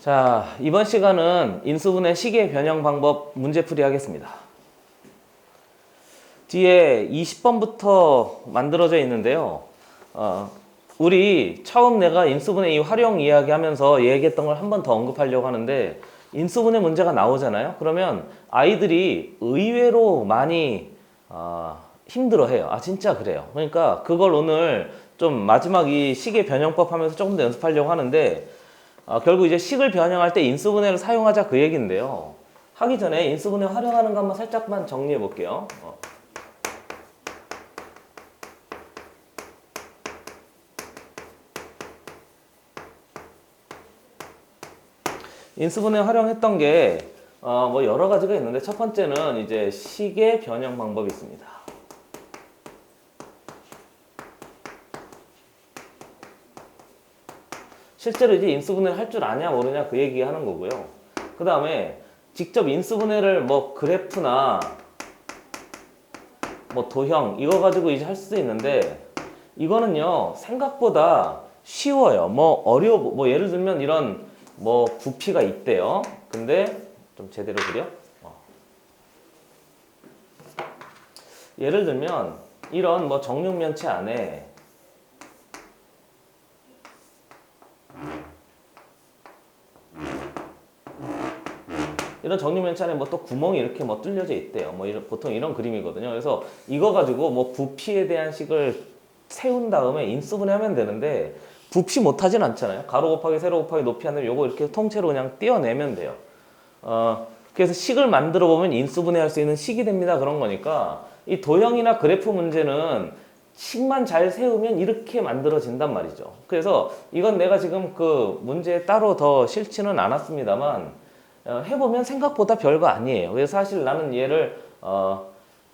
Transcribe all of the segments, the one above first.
자, 이번 시간은 인수분해 시계 변형 방법 문제풀이 하겠습니다. 뒤에 20번부터 만들어져 있는데요. 우리 처음 내가 인수분해 이 활용 이야기 하면서 얘기했던 걸 한 번 더 언급하려고 하는데, 인수분해 문제가 나오잖아요. 그러면 아이들이 의외로 많이 힘들어해요. 아, 진짜 그래요. 그러니까 그걸 오늘 좀 마지막 이 시계 변형법 하면서 조금 더 연습하려고 하는데, 결국 이제 식을 변형할 때 인수분해를 사용하자 그 얘기인데요. 하기 전에 인수분해 활용하는 거 한번 살짝만 정리해 볼게요. 인수분해 활용했던 게 뭐 여러 가지가 있는데, 첫 번째는 이제 식의 변형 방법이 있습니다. 실제로 이제 인수분해를 할 줄 아냐 모르냐 그 얘기 하는 거고요. 그 다음에 직접 인수분해를 뭐 그래프나 뭐 도형 이거 가지고 이제 할 수도 있는데, 이거는요 생각보다 쉬워요. 뭐 예를 들면 이런 뭐 부피가 있대요. 근데 좀 제대로 그려? 예를 들면 이런 뭐 정육면체 안에 이런 정육면체 안에 뭐 또 구멍이 이렇게 뭐 뚫려져 있대요. 뭐 보통 이런 그림이거든요. 그래서 이거 가지고 뭐 부피에 대한 식을 세운 다음에 인수분해하면 되는데, 부피 못하진 않잖아요. 가로 곱하기 세로 곱하기 높이 하는 요거 이렇게 통째로 그냥 떼어내면 돼요. 그래서 식을 만들어 보면 인수분해할 수 있는 식이 됩니다. 그런 거니까 이 도형이나 그래프 문제는 식만 잘 세우면 이렇게 만들어진단 말이죠. 그래서 이건 내가 지금 그 문제에 따로 더 싫지는 않았습니다만, 해보면 생각보다 별거 아니에요. 그래서 사실 나는 얘를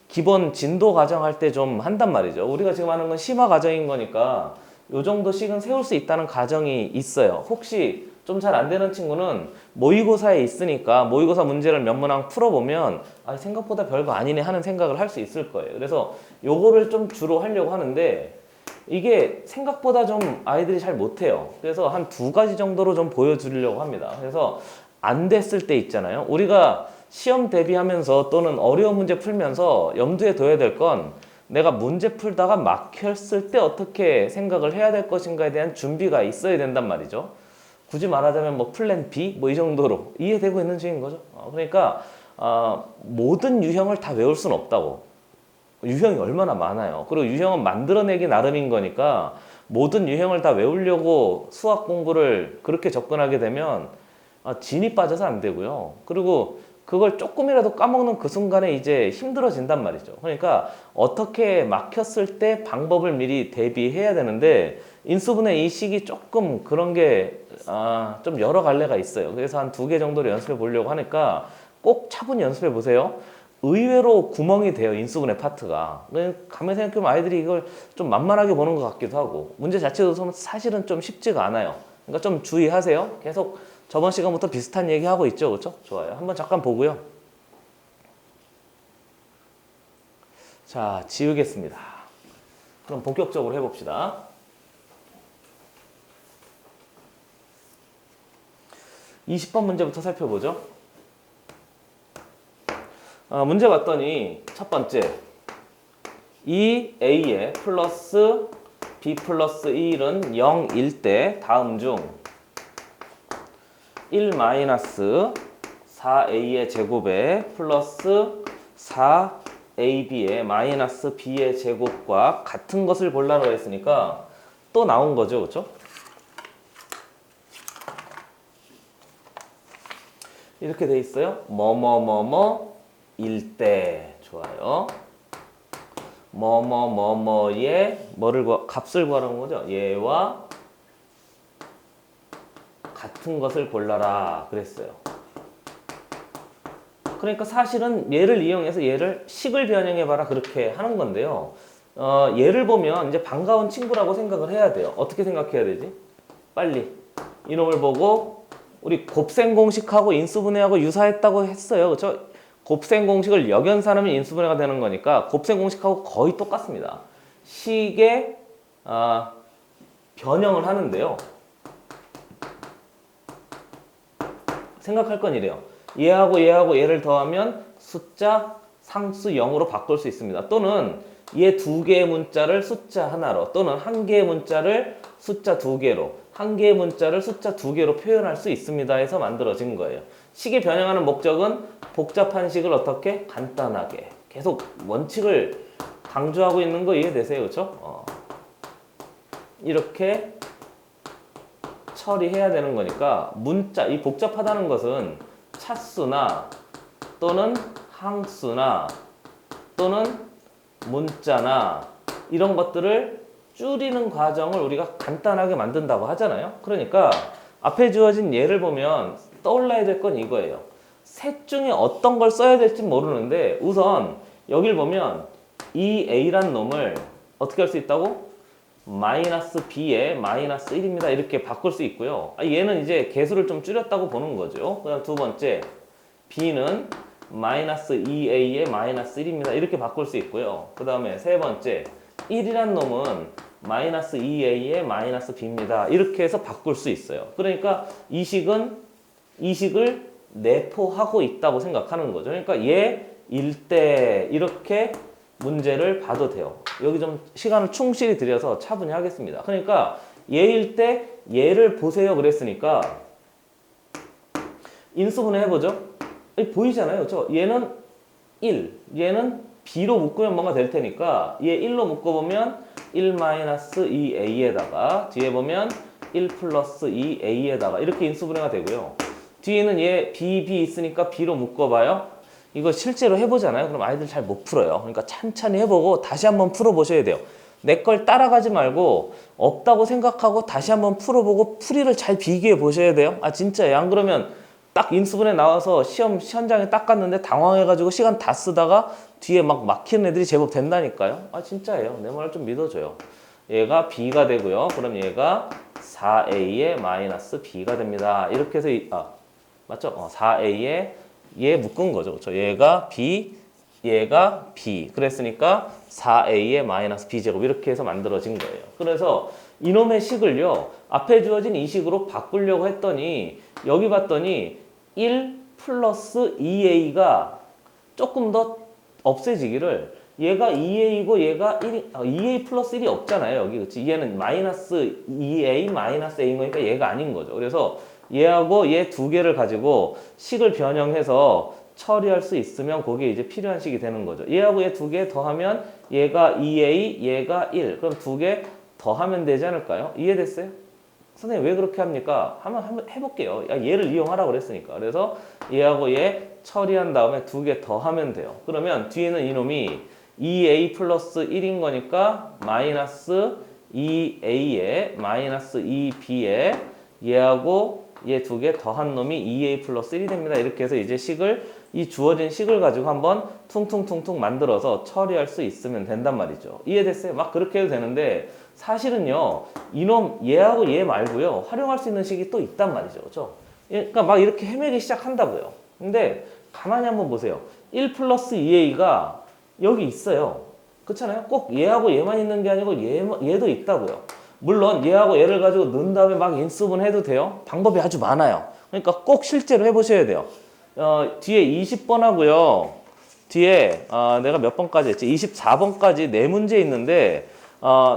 기본 진도 과정 할 때 좀 한단 말이죠. 우리가 지금 하는 건 심화 과정인 거니까 요 정도 식은 세울 수 있다는 가정이 있어요. 혹시 좀 잘 안 되는 친구는 모의고사에 있으니까 모의고사 문제를 몇 문항 풀어보면 생각보다 별거 아니네 하는 생각을 할 수 있을 거예요. 그래서 요거를 좀 주로 하려고 하는데, 이게 생각보다 좀 아이들이 잘 못해요. 그래서 한 두 가지 정도로 좀 보여주려고 합니다. 그래서 안 됐을 때 있잖아요. 우리가 시험 대비하면서 또는 어려운 문제 풀면서 염두에 둬야 될 건, 내가 문제 풀다가 막혔을 때 어떻게 생각을 해야 될 것인가에 대한 준비가 있어야 된단 말이죠. 굳이 말하자면 뭐 플랜 B 뭐 이 정도로 이해되고 있는 중인 거죠. 그러니까 모든 유형을 다 외울 수는 없다고. 유형이 얼마나 많아요. 그리고 유형은 만들어내기 나름인 거니까 모든 유형을 다 외우려고 수학 공부를 그렇게 접근하게 되면 진이 빠져서 안 되고요. 그리고 그걸 조금이라도 까먹는 그 순간에 이제 힘들어진단 말이죠. 그러니까 어떻게 막혔을 때 방법을 미리 대비해야 되는데, 인수분해 이 식이 조금 그런 게 좀 여러 갈래가 있어요. 그래서 한 2개 정도로 연습해 보려고 하니까 꼭 차분히 연습해 보세요. 의외로 구멍이 돼요, 인수분해 파트가. 가만히 생각해보면 아이들이 이걸 좀 만만하게 보는 것 같기도 하고, 문제 자체도 사실은 좀 쉽지가 않아요. 그러니까 좀 주의하세요. 계속 저번 시간부터 비슷한 얘기 하고 있죠, 그렇죠? 좋아요. 한번 잠깐 보고요. 자, 지우겠습니다. 그럼 본격적으로 해봅시다. 20번 문제부터 살펴보죠. 문제 봤더니 첫 번째, 2a에 플러스 b 플러스 1은 0일 때 다음 중 1 마이너스 4a의 제곱에 플러스 4ab의 마이너스 b의 제곱과 같은 것을 골라라 했으니까 또 나온 거죠, 그렇죠? 이렇게 돼 있어요. 뭐뭐뭐뭐일 때. 좋아요. 뭐뭐뭐뭐의 값을 구하라는 거죠. 얘와 같은 것을 골라라 그랬어요. 그러니까 사실은 얘를 이용해서 얘를 식을 변형해봐라 그렇게 하는 건데요. 얘를 보면 이제 반가운 친구라고 생각을 해야 돼요. 어떻게 생각해야 되지? 빨리 이놈을 보고 우리 곱셈 공식하고 인수분해하고 유사했다고 했어요. 그렇죠? 곱셈 공식을 역연산하면 인수분해가 되는 거니까 곱셈 공식하고 거의 똑같습니다. 식의 변형을 하는데요. 생각할 건 이래요. 얘하고 얘를 더하면 숫자 상수 0으로 바꿀 수 있습니다. 또는 얘 두 개의 문자를 숫자 하나로, 또는 한 개의 문자를 숫자 두 개로, 한 개의 문자를 숫자 두 개로 표현할 수 있습니다 해서 만들어진 거예요. 식이 변형하는 목적은 복잡한 식을 어떻게? 간단하게. 계속 원칙을 강조하고 있는 거 이해되세요? 그렇죠? 이렇게 처리해야 되는 거니까 문자, 이 복잡하다는 것은 차수나 또는 항수나 또는 문자나 이런 것들을 줄이는 과정을 우리가 간단하게 만든다고 하잖아요. 그러니까 앞에 주어진 예를 보면 떠올라야 될 건 이거예요. 셋 중에 어떤 걸 써야 될지 모르는데 우선 여길 보면 이 A란 놈을 어떻게 할 수 있다고? 마이너스 B에 마이너스 1입니다. 이렇게 바꿀 수 있고요. 얘는 이제 개수를 좀 줄였다고 보는 거죠. 그 다음 두 번째 B는 마이너스 2A에 마이너스 1입니다. 이렇게 바꿀 수 있고요. 그 다음에 세 번째 1이란 놈은 마이너스 2A에 마이너스 B입니다. 이렇게 해서 바꿀 수 있어요. 그러니까 이 식을 내포하고 있다고 생각하는 거죠. 그러니까 얘일 때 이렇게 문제를 봐도 돼요. 여기 좀 시간을 충실히 들여서 차분히 하겠습니다. 그러니까 얘일 때 얘를 보세요 그랬으니까 인수분해 해보죠. 보이잖아요. 그렇죠? 얘는 1, 얘는 B로 묶으면 뭔가 될 테니까 얘 1로 묶어보면 1-2A에다가 뒤에 보면 1 플러스 2A에다가 이렇게 인수분해가 되고요. 뒤에는 얘 B 있으니까 B로 묶어봐요. 이거 실제로 해보잖아요. 그럼 아이들 잘 못 풀어요. 그러니까 찬찬히 해보고 다시 한번 풀어보셔야 돼요. 내 걸 따라가지 말고 없다고 생각하고 다시 한번 풀어보고 풀이를 잘 비교해 보셔야 돼요. 진짜예요. 안 그러면 딱 인수분해 나와서 시험 현장에 딱 갔는데 당황해가지고 시간 다 쓰다가 뒤에 막 막히는 애들이 제법 된다니까요. 진짜예요. 내 말을 좀 믿어줘요. 얘가 B가 되고요. 그럼 얘가 4A에 마이너스 B가 됩니다. 이렇게 해서 맞죠? 4A에 얘 묶은 거죠. 그렇죠? 얘가 B, 얘가 B. 그랬으니까 4A에 마이너스 B제곱 이렇게 해서 만들어진 거예요. 그래서 이놈의 식을요. 앞에 주어진 이 식으로 바꾸려고 했더니 여기 봤더니 1 플러스 2A가 조금 더 없애지기를 얘가 2A고 얘가 2A 플러스 1이 없잖아요. 여기 그치? 얘는 마이너스 2A 마이너스 A인 거니까 얘가 아닌 거죠. 그래서 얘하고 얘 두 개를 가지고 식을 변형해서 처리할 수 있으면 그게 이제 필요한 식이 되는 거죠. 얘하고 얘 두 개 더하면 얘가 2A, 얘가 1. 그럼 두 개 더하면 되지 않을까요? 이해됐어요? 선생님 왜 그렇게 합니까? 한번 해볼게요. 얘를 이용하라고 그랬으니까. 그래서 얘하고 얘 처리한 다음에 두 개 더하면 돼요. 그러면 뒤에는 이놈이 2A 플러스 1인 거니까 마이너스 2A에 마이너스 2B에 얘하고 얘 두 개 더한 놈이 2A 플러스 1이 됩니다. 이렇게 해서 이제 이 주어진 식을 가지고 한번 퉁퉁퉁퉁 만들어서 처리할 수 있으면 된단 말이죠. 이해됐어요? 막 그렇게 해도 되는데 사실은요, 이놈 얘하고 얘 말고요, 활용할 수 있는 식이 또 있단 말이죠. 그렇죠? 그러니까 막 이렇게 헤매기 시작한다고요. 근데 가만히 한번 보세요. 1 플러스 2A가 여기 있어요. 그렇잖아요? 꼭 얘하고 얘만 있는 게 아니고 얘도 있다고요. 물론 얘하고 얘를 가지고 넣은 다음에 막 인수분 해도 돼요. 방법이 아주 많아요. 그러니까 꼭 실제로 해보셔야 돼요. 뒤에 20번 하고요. 뒤에 내가 몇 번까지 했지? 24번까지 네 문제 있는데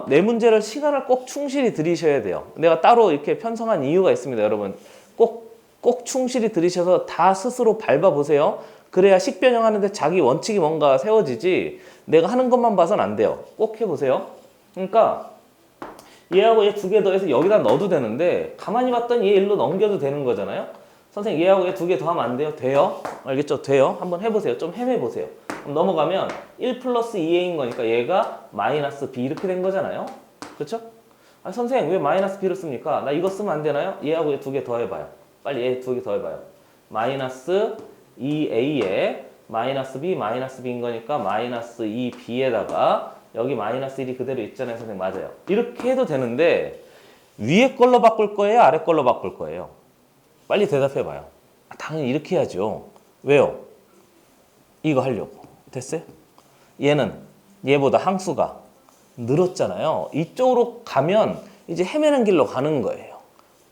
네 문제를 시간을 꼭 충실히 들이셔야 돼요. 내가 따로 이렇게 편성한 이유가 있습니다. 여러분 꼭 충실히 들이셔서 다 스스로 밟아보세요. 그래야 식변형하는데 자기 원칙이 뭔가 세워지지 내가 하는 것만 봐서는 안 돼요. 꼭 해보세요. 그러니까 얘하고 얘 두 개 더해서 여기다 넣어도 되는데 가만히 봤더니 얘 일로 넘겨도 되는 거잖아요. 선생님 얘하고 얘 두 개 더하면 안 돼요? 돼요? 알겠죠? 돼요? 한번 해보세요. 좀 헤매보세요. 그럼 넘어가면 1 플러스 2A인 거니까 얘가 마이너스 B 이렇게 된 거잖아요. 그렇죠? 선생님 왜 마이너스 B를 씁니까? 나 이거 쓰면 안 되나요? 얘하고 얘 두 개 더해봐요. 빨리 얘 두 개 더해봐요. 마이너스 2A에 마이너스 B인 거니까 마이너스 2B에다가 여기 마이너스 1이 그대로 있잖아요. 선생님 맞아요. 이렇게 해도 되는데 위에 걸로 바꿀 거예요? 아래 걸로 바꿀 거예요? 빨리 대답해봐요. 당연히 이렇게 해야죠. 왜요? 이거 하려고. 됐어요? 얘는 얘보다 항수가 늘었잖아요. 이쪽으로 가면 이제 헤매는 길로 가는 거예요.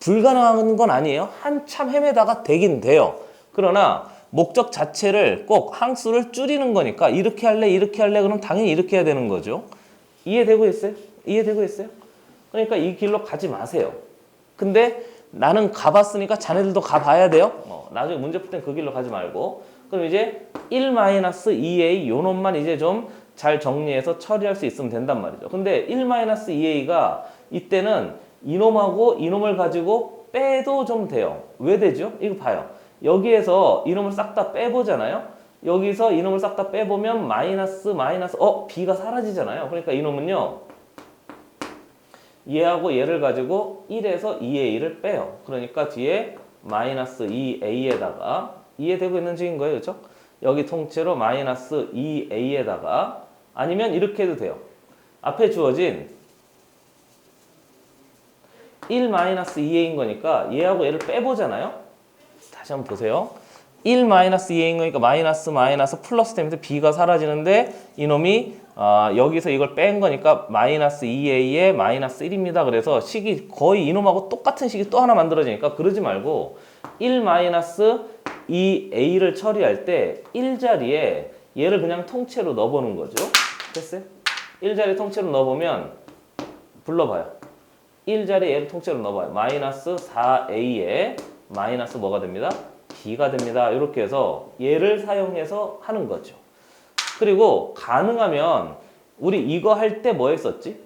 불가능한 건 아니에요. 한참 헤매다가 되긴 돼요. 그러나 목적 자체를 꼭 항수를 줄이는 거니까 이렇게 할래 그럼 당연히 이렇게 해야 되는 거죠. 이해되고 있어요? 이해되고 있어요? 그러니까 이 길로 가지 마세요. 근데 나는 가봤으니까 자네들도 가봐야 돼요. 나중에 문제 풀 땐 그 길로 가지 말고. 그럼 이제 1-2a 요 놈만 이제 좀 잘 정리해서 처리할 수 있으면 된단 말이죠. 근데 1-2a가 이때는 이놈하고 이놈을 가지고 빼도 좀 돼요. 왜 되죠? 이거 봐요. 여기에서 이놈을 싹 다 빼보잖아요. 여기서 이놈을 싹 다 빼보면 마이너스 b가 사라지잖아요. 그러니까 이놈은요. 얘하고 얘를 가지고 1에서 2a를 빼요. 그러니까 뒤에 마이너스 2a에다가 이해되고 있는 식인 거예요. 그렇죠? 여기 통째로 마이너스 2a에다가 아니면 이렇게 해도 돼요. 앞에 주어진 1-2a인 거니까 얘하고 얘를 빼보잖아요. 다시 한번 보세요. 1-2a인 거니까 마이너스 플러스 되면서 b가 사라지는데 이놈이 여기서 이걸 뺀 거니까 마이너스 2a에 마이너스 1입니다. 그래서 식이 거의 이놈하고 똑같은 식이 또 하나 만들어지니까 그러지 말고 1-2a를 처리할 때 1자리에 얘를 그냥 통째로 넣어보는 거죠. 됐어요? 1자리 통째로 넣어보면 불러봐요. 1자리에 얘를 통째로 넣어봐요. 마이너스 4a에 마이너스 뭐가 됩니다? b가 됩니다. 이렇게 해서 얘를 사용해서 하는 거죠. 그리고 가능하면 우리 이거 할 때 뭐 했었지?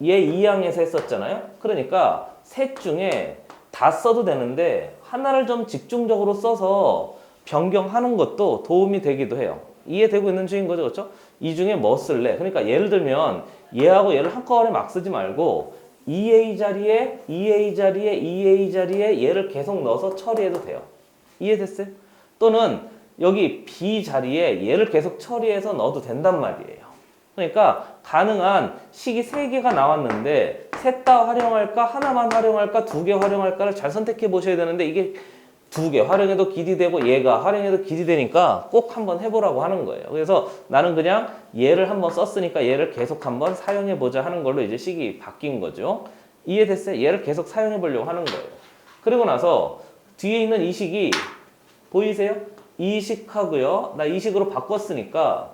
얘 2항에서 했었잖아요. 그러니까 셋 중에 다 써도 되는데 하나를 좀 집중적으로 써서 변경하는 것도 도움이 되기도 해요. 이해되고 있는 중인 거죠, 그렇죠? 이 중에 뭐 쓸래? 그러니까 예를 들면 얘하고 얘를 한꺼번에 막 쓰지 말고 2a 자리에 얘를 계속 넣어서 처리해도 돼요. 이해됐어요? 또는 여기 b 자리에 얘를 계속 처리해서 넣어도 된단 말이에요. 그러니까 가능한 식이 3개가 나왔는데 셋 다 활용할까? 하나만 활용할까? 2개 활용할까를 잘 선택해 보셔야 되는데 이게 2개 활용해도 길이 되고 얘가 활용해도 길이 되니까 꼭 한번 해보라고 하는 거예요. 그래서 나는 그냥 얘를 한번 썼으니까 얘를 계속 한번 사용해 보자 하는 걸로 이제 식이 바뀐 거죠. 이해됐어요? 얘를 계속 사용해 보려고 하는 거예요. 그리고 나서 뒤에 있는 이 식이 보이세요? 이 식하고요. 나 이 식으로 바꿨으니까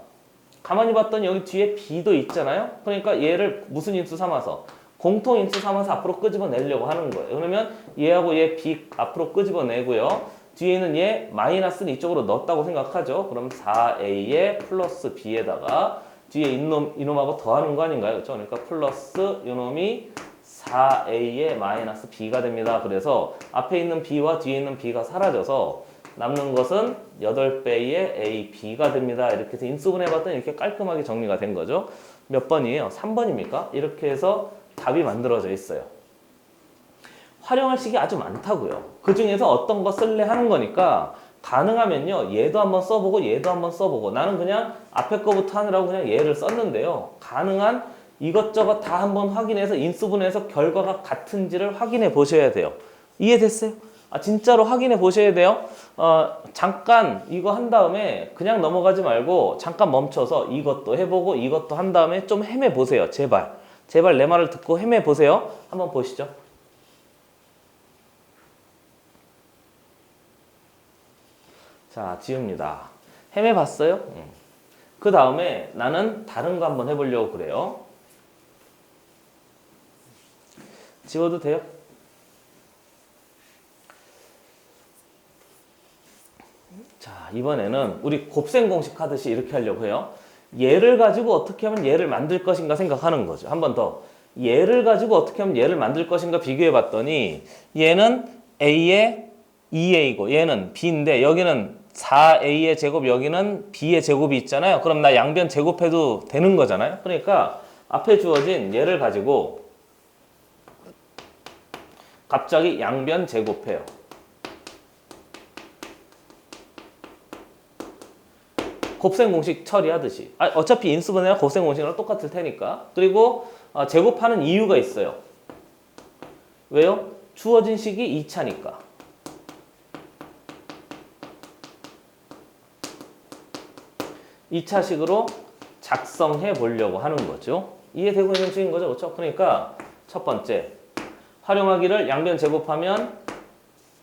가만히 봤더니 여기 뒤에 b도 있잖아요. 그러니까 얘를 무슨 인수 삼아서 공통 인수 삼아서 앞으로 끄집어내려고 하는 거예요. 그러면 얘하고 얘 b 앞으로 끄집어내고요. 뒤에 있는 얘 마이너스는 이쪽으로 넣었다고 생각하죠. 그럼 4a에 플러스 b에다가 뒤에 이놈하고 더하는 거 아닌가요? 그렇죠? 그러니까 플러스 이놈이 4a에 마이너스 b가 됩니다. 그래서 앞에 있는 b와 뒤에 있는 b가 사라져서 남는 것은 8배의 ab가 됩니다. 이렇게 해서 인수분해봤더니 이렇게 깔끔하게 정리가 된 거죠. 몇 번이에요? 3번입니까? 이렇게 해서 답이 만들어져 있어요. 활용할 식이 아주 많다고요. 그 중에서 어떤 거 쓸래 하는 거니까 가능하면요. 얘도 한번 써보고 얘도 한번 써보고 나는 그냥 앞에 거부터 하느라고 그냥 얘를 썼는데요. 가능한 이것저것 다 한번 확인해서 인수분해해서 결과가 같은지를 확인해 보셔야 돼요. 이해됐어요? 진짜로 확인해 보셔야 돼요. 잠깐 이거 한 다음에 그냥 넘어가지 말고 잠깐 멈춰서 이것도 해보고 이것도 한 다음에 좀 헤매 보세요. 제발 내 말을 듣고 헤매 보세요. 한번 보시죠. 자, 지웁니다. 헤매 봤어요? 그 다음에 나는 다른 거 한번 해보려고 그래요. 지워도 돼요? 자, 이번에는 우리 곱셈 공식 하듯이 이렇게 하려고 해요. 얘를 가지고 어떻게 하면 얘를 만들 것인가 생각하는 거죠. 한 번 더. 얘를 가지고 어떻게 하면 얘를 만들 것인가 비교해 봤더니 얘는 a의 2a고 얘는 b인데 여기는 4a의 제곱 여기는 b의 제곱이 있잖아요. 그럼 나 양변 제곱해도 되는 거잖아요. 그러니까 앞에 주어진 얘를 가지고 갑자기 양변 제곱해요. 곱셈 공식 처리하듯이. 어차피 인수분해랑 곱셈 공식이랑 똑같을 테니까. 그리고 제곱하는 이유가 있어요. 왜요? 주어진 식이 2차니까. 2차식으로 작성해 보려고 하는 거죠. 이해되고 있는 식인 거죠. 그렇죠? 그러니까 첫 번째 활용하기를 양변 제곱하면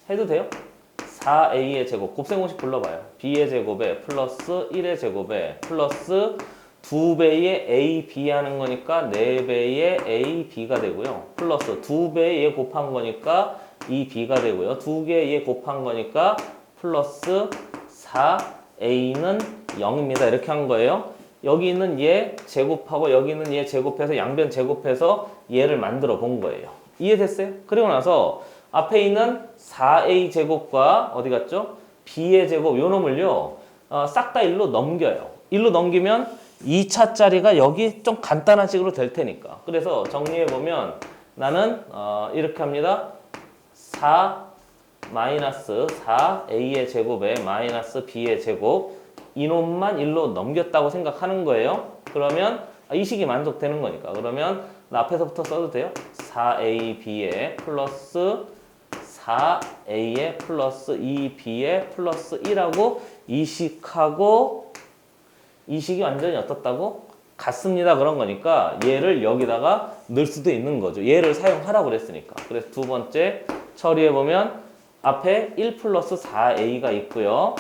해도 돼요? 4a의 제곱, 곱셈공식 불러봐요. b의 제곱에 플러스 1의 제곱에 플러스 2배의 ab 하는 거니까 4배의 ab가 되고요. 플러스 2배의 얘 곱한 거니까 2b가 되고요. 2개 얘 곱한 거니까 플러스 4a는 0입니다. 이렇게 한 거예요. 여기 있는 얘 제곱하고 여기 있는 얘 제곱해서 양변 제곱해서 얘를 만들어 본 거예요. 이해됐어요? 그리고 나서 앞에 있는 4a 제곱과 어디 갔죠? b의 제곱 요 놈을요 싹 다 1로 넘겨요. 1로 넘기면 2차짜리가 여기 좀 간단한 식으로 될 테니까. 그래서 정리해보면 나는 이렇게 합니다. 4 마이너스 4a의 제곱에 마이너스 b의 제곱 이놈만 1로 넘겼다고 생각하는 거예요. 그러면 이 식이 만족되는 거니까. 그러면 나 앞에서부터 써도 돼요. 4ab에 플러스 4a에 플러스 2b에 플러스 1하고 이 식하고 이 식이 완전히 어떻다고? 같습니다. 그런 거니까 얘를 여기다가 넣을 수도 있는 거죠. 얘를 사용하라고 그랬으니까. 그래서 두 번째 처리해보면 앞에 1 플러스 4a가 있고요.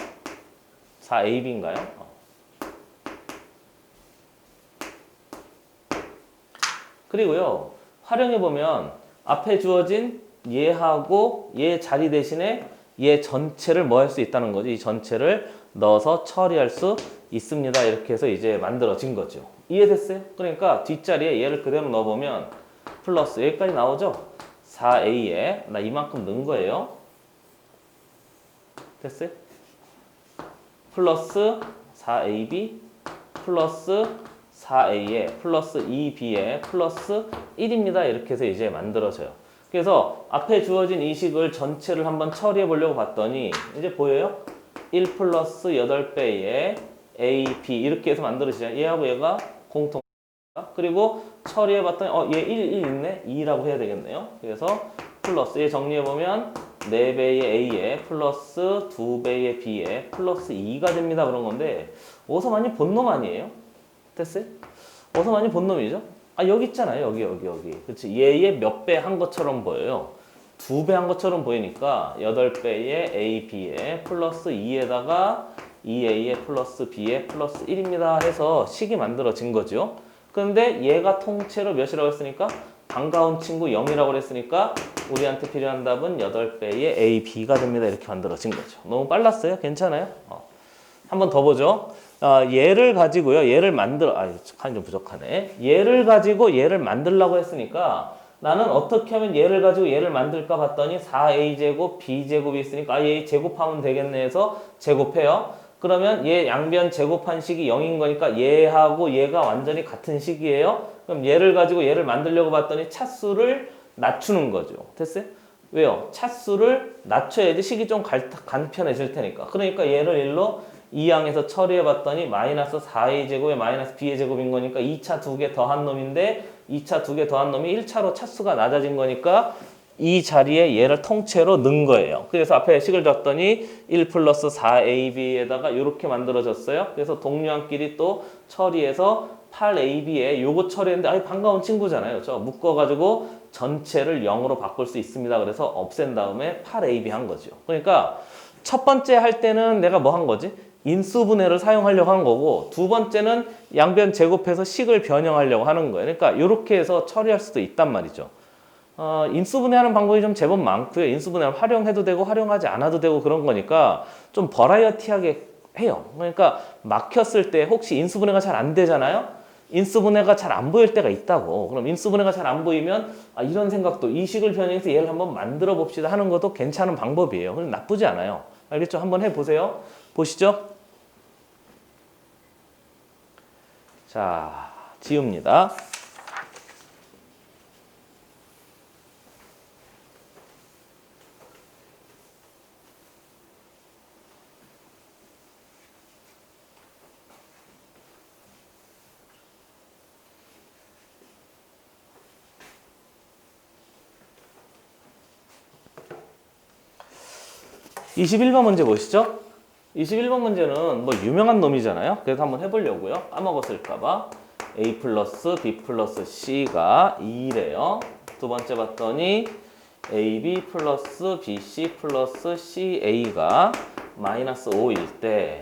4ab인가요? 그리고요. 활용해보면 앞에 주어진 얘하고 얘 자리 대신에 얘 전체를 뭐 할 수 있다는 거죠. 이 전체를 넣어서 처리할 수 있습니다. 이렇게 해서 이제 만들어진 거죠. 이해됐어요? 그러니까 뒷자리에 얘를 그대로 넣어보면 플러스 여기까지 나오죠? 4a에 나 이만큼 넣은 거예요. 됐어요? 플러스 4ab 플러스 4a에 플러스 2b에 플러스 1입니다. 이렇게 해서 이제 만들어져요. 그래서 앞에 주어진 이 식을 전체를 한번 처리해 보려고 봤더니 이제 보여요? 1 플러스 8배의 ab 이렇게 해서 만들어지죠. 얘하고 얘가 공통. 그리고 처리해 봤더니 얘 1 있네? 2라고 해야 되겠네요. 그래서 플러스 얘 정리해 보면 4배의 a에 플러스 2배의 b에 플러스 2가 됩니다. 그런 건데 어디서 많이 본 놈 아니에요? 됐어요? 어디서 많이 본 놈이죠? 여기 있잖아요. 여기. 그치? 얘의 몇 배 한 것처럼 보여요. 2배 한 것처럼 보이니까 8배의 ab에 플러스 2에다가 2a에 플러스 b에 플러스 1입니다. 해서 식이 만들어진 거죠. 그런데 얘가 통째로 몇이라고 했으니까 반가운 친구 0이라고 그랬으니까 우리한테 필요한 답은 8배의 ab가 됩니다. 이렇게 만들어진 거죠. 너무 빨랐어요? 괜찮아요? 한번 더 보죠. 얘를 가지고요. 얘를 만들어 칸이 좀 부족하네. 얘를 가지고 얘를 만들려고 했으니까 나는 어떻게 하면 얘를 가지고 얘를 만들까 봤더니 4a 제곱 b 제곱이 있으니까 얘 제곱하면 되겠네 해서 제곱해요. 그러면 얘 양변 제곱한 식이 0인 거니까 얘하고 얘가 완전히 같은 식이에요. 그럼 얘를 가지고 얘를 만들려고 봤더니 차수를 낮추는 거죠. 됐어요? 왜요? 차수를 낮춰야지 식이 좀 간편해질 테니까. 그러니까 얘를 1로 2항에서 처리해 봤더니 마이너스 4a 제곱에 마이너스 b의 제곱인 거니까 2차 두 개 더한 놈인데 2차 두 개 더한 놈이 1차로 차수가 낮아진 거니까 이 자리에 얘를 통째로 넣은 거예요. 그래서 앞에 식을 줬더니 1 플러스 4ab에다가 이렇게 만들어졌어요. 그래서 동류항끼리 또 처리해서 8ab에 요거 처리했는데 반가운 친구잖아요. 저 묶어가지고 전체를 0으로 바꿀 수 있습니다. 그래서 없앤 다음에 8ab 한 거죠. 그러니까 첫 번째 할 때는 내가 뭐 한 거지? 인수분해를 사용하려고 한 거고 두 번째는 양변 제곱해서 식을 변형하려고 하는 거예요. 그러니까 이렇게 해서 처리할 수도 있단 말이죠. 인수분해하는 방법이 좀 제법 많고요. 인수분해를 활용해도 되고 활용하지 않아도 되고 그런 거니까 좀 버라이어티하게 해요. 그러니까 막혔을 때 혹시 인수분해가 잘 안 되잖아요. 인수분해가 잘 안 보일 때가 있다고. 그럼 인수분해가 잘 안 보이면 이런 생각도 이 식을 변형해서 얘를 한번 만들어 봅시다 하는 것도 괜찮은 방법이에요. 그럼 나쁘지 않아요. 알겠죠? 한번 해보세요. 보시죠. 자, 지웁니다. (21번) 문제 보시죠. 21번 문제는 뭐 유명한 놈이잖아요. 그래서 한번 해보려고요. 까먹었을까봐. a 플러스 b 플러스 c가 2래요. 두 번째 봤더니 AB 플러스 BC 플러스 CA가 마이너스 5일 때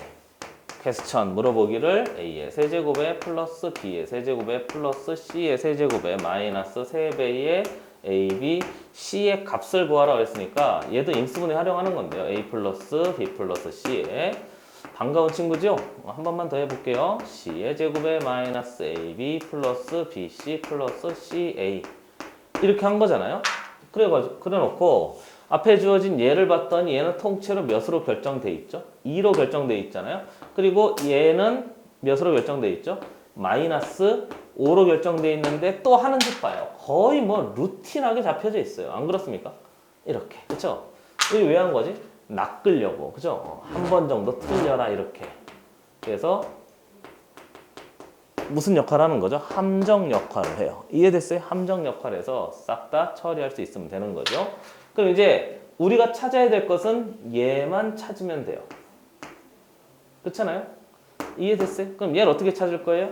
퀘스천 물어보기를 A의 세제곱에 플러스 B의 세제곱에 플러스 C의 세제곱에 마이너스 3배의 AB, C의 값을 구하라 그랬으니까 얘도 인수분해 활용하는 건데요. A 플러스 B 플러스 C의 반가운 친구죠? 한 번만 더 해볼게요. C의 제곱에 마이너스 AB 플러스 BC 플러스 CA 이렇게 한 거잖아요. 그래 놓고 앞에 주어진 얘를 봤더니 얘는 통째로 몇으로 결정돼 있죠? 2로 결정돼 있잖아요. 그리고 얘는 몇으로 결정돼 있죠? 마이너스 5로 결정돼 있는데 또 하는 집 봐요. 거의 뭐 루틴하게 잡혀져 있어요. 안 그렇습니까? 이렇게. 그쵸? 이게 왜 한 거지? 낚으려고. 그죠? 한 번 정도 틀려라. 이렇게. 그래서 무슨 역할을 하는 거죠? 함정 역할을 해요. 이해됐어요? 함정 역할에서 싹 다 처리할 수 있으면 되는 거죠. 그럼 이제 우리가 찾아야 될 것은 얘만 찾으면 돼요. 그렇잖아요? 이해됐어요? 그럼 얘를 어떻게 찾을 거예요?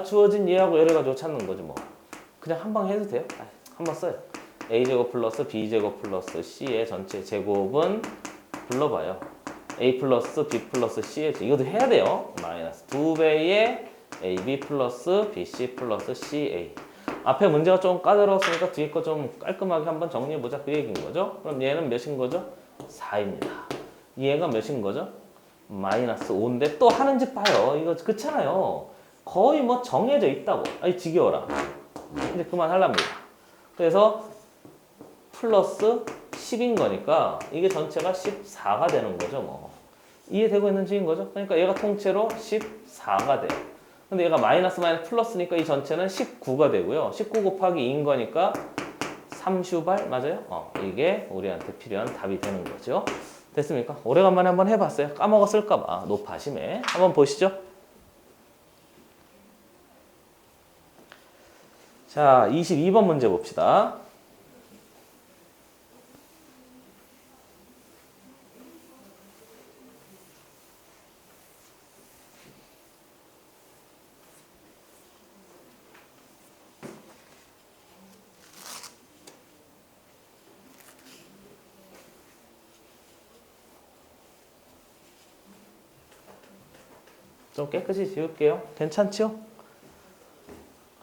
주어진 얘하고 얘를 가지고 찾는 거지 뭐. 그냥 한 방 해도 돼요? 한 번 써요. A제곱 플러스 B제곱 플러스 C의 전체 제곱은 불러봐요. A 플러스 B 플러스 C의 이것도 해야 돼요. 마이너스 2배의 AB 플러스 BC 플러스 CA. 앞에 문제가 좀 까다로웠으니까 뒤에 거 좀 깔끔하게 한번 정리해보자 그 얘기인 거죠. 그럼 얘는 몇인 거죠? 4입니다. 얘가 몇인 거죠? 마이너스 5인데 또 하는 집 봐요. 이거 그렇잖아요. 거의 뭐 정해져 있다고. 지겨워라. 이제 그만하랍니다. 그래서 플러스 10인 거니까 이게 전체가 14가 되는 거죠. 뭐 이해되고 있는지인 거죠. 그러니까 얘가 통째로 14가 돼요. 근데 얘가 마이너스 플러스니까 이 전체는 19가 되고요. 19 곱하기 2인 거니까 3슈발 맞아요? 이게 우리한테 필요한 답이 되는 거죠. 됐습니까? 오래간만에 한번 해봤어요. 까먹었을까봐 노파심에 한번 보시죠. 자, 22번 문제 봅시다. 좀 깨끗이 지울게요. 괜찮죠?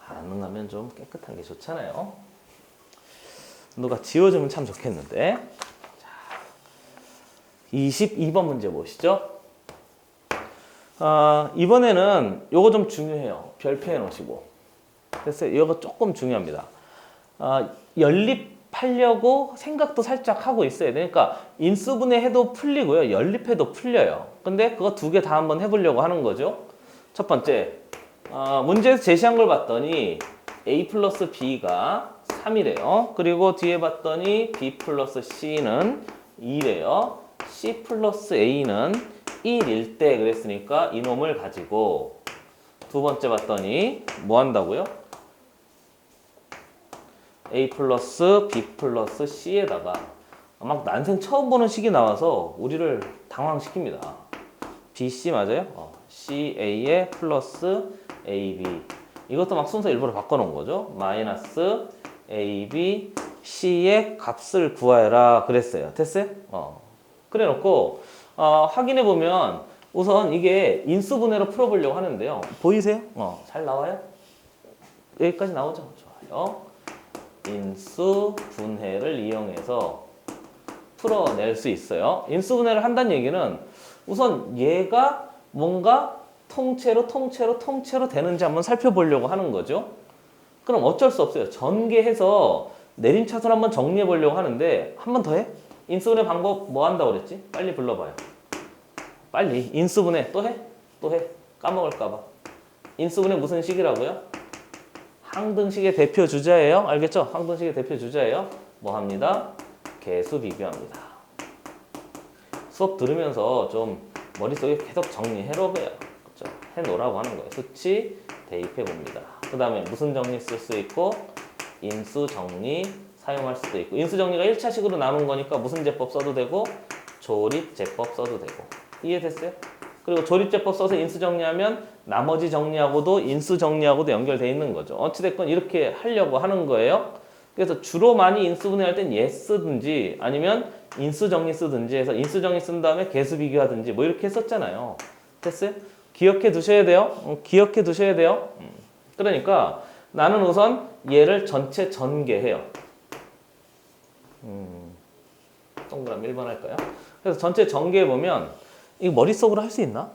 가능하면 좀 깨끗한 게 좋잖아요. 누가 지워주면 참 좋겠는데. 자, 22번 문제 보시죠. 이번에는 요거 좀 중요해요. 별표해 놓으시고. 됐어요? 이거 조금 중요합니다. 연립하려고 생각도 살짝 하고 있어야 되니까 인수분해 해도 풀리고요. 연립해도 풀려요. 근데 그거 두 개 다 한번 해보려고 하는 거죠. 첫 번째, 문제에서 제시한 걸 봤더니 A 플러스 B가 3이래요. 그리고 뒤에 봤더니 B 플러스 C는 2래요. C 플러스 A는 1일 때 그랬으니까 이놈을 가지고 두 번째 봤더니 뭐 한다고요? A 플러스 B 플러스 C에다가 막 난생 처음 보는 식이 나와서 우리를 당황시킵니다. BC 맞아요? CA에 플러스 AB 이것도 막 순서 일부러 바꿔놓은 거죠. 마이너스 AB C의 값을 구하여라 그랬어요. 됐어요? 그래 놓고 확인해 보면 우선 이게 인수분해로 풀어보려고 하는데요. 보이세요? 잘 나와요? 여기까지 나오죠? 좋아요. 인수분해를 이용해서 풀어낼 수 있어요. 인수분해를 한다는 얘기는 우선 얘가 뭔가 통째로 되는지 한번 살펴보려고 하는 거죠. 그럼 어쩔 수 없어요. 전개해서 내림차순 한번 정리해 보려고 하는데 한 번 더 해? 인수분해 방법 뭐 한다고 그랬지? 빨리 불러봐요. 빨리. 인수분해 또 해? 또 해. 까먹을까봐. 인수분해 무슨 식이라고요? 항등식의 대표 주자예요. 알겠죠? 항등식의 대표 주자예요. 뭐 합니다? 개수 비교합니다. 수업 들으면서 좀 머릿속에 계속 정리해놓고요. 그렇죠? 해놓으라고 하는 거예요. 수치 대입해 봅니다. 그 다음에 무슨 정리 쓸 수 있고 인수 정리 사용할 수도 있고 인수 정리가 1차식으로 나눈 거니까 무슨 제법 써도 되고 조립 제법 써도 되고 이해됐어요? 그리고 조립 제법 써서 인수 정리하면 나머지 정리하고도 인수 정리하고도 연결돼 있는 거죠. 어찌됐건 이렇게 하려고 하는 거예요. 그래서 주로 많이 인수분해할 땐 얘 쓰든지 아니면 인수정리 쓰든지 해서 인수정리 쓴 다음에 개수 비교하든지 뭐 이렇게 했었잖아요. 됐어요? 기억해 두셔야 돼요. 기억해 두셔야 돼요. 그러니까 나는 우선 얘를 전체 전개해요. 동그라미 1번 할까요? 그래서 전체 전개해보면 이거 머릿속으로 할 수 있나?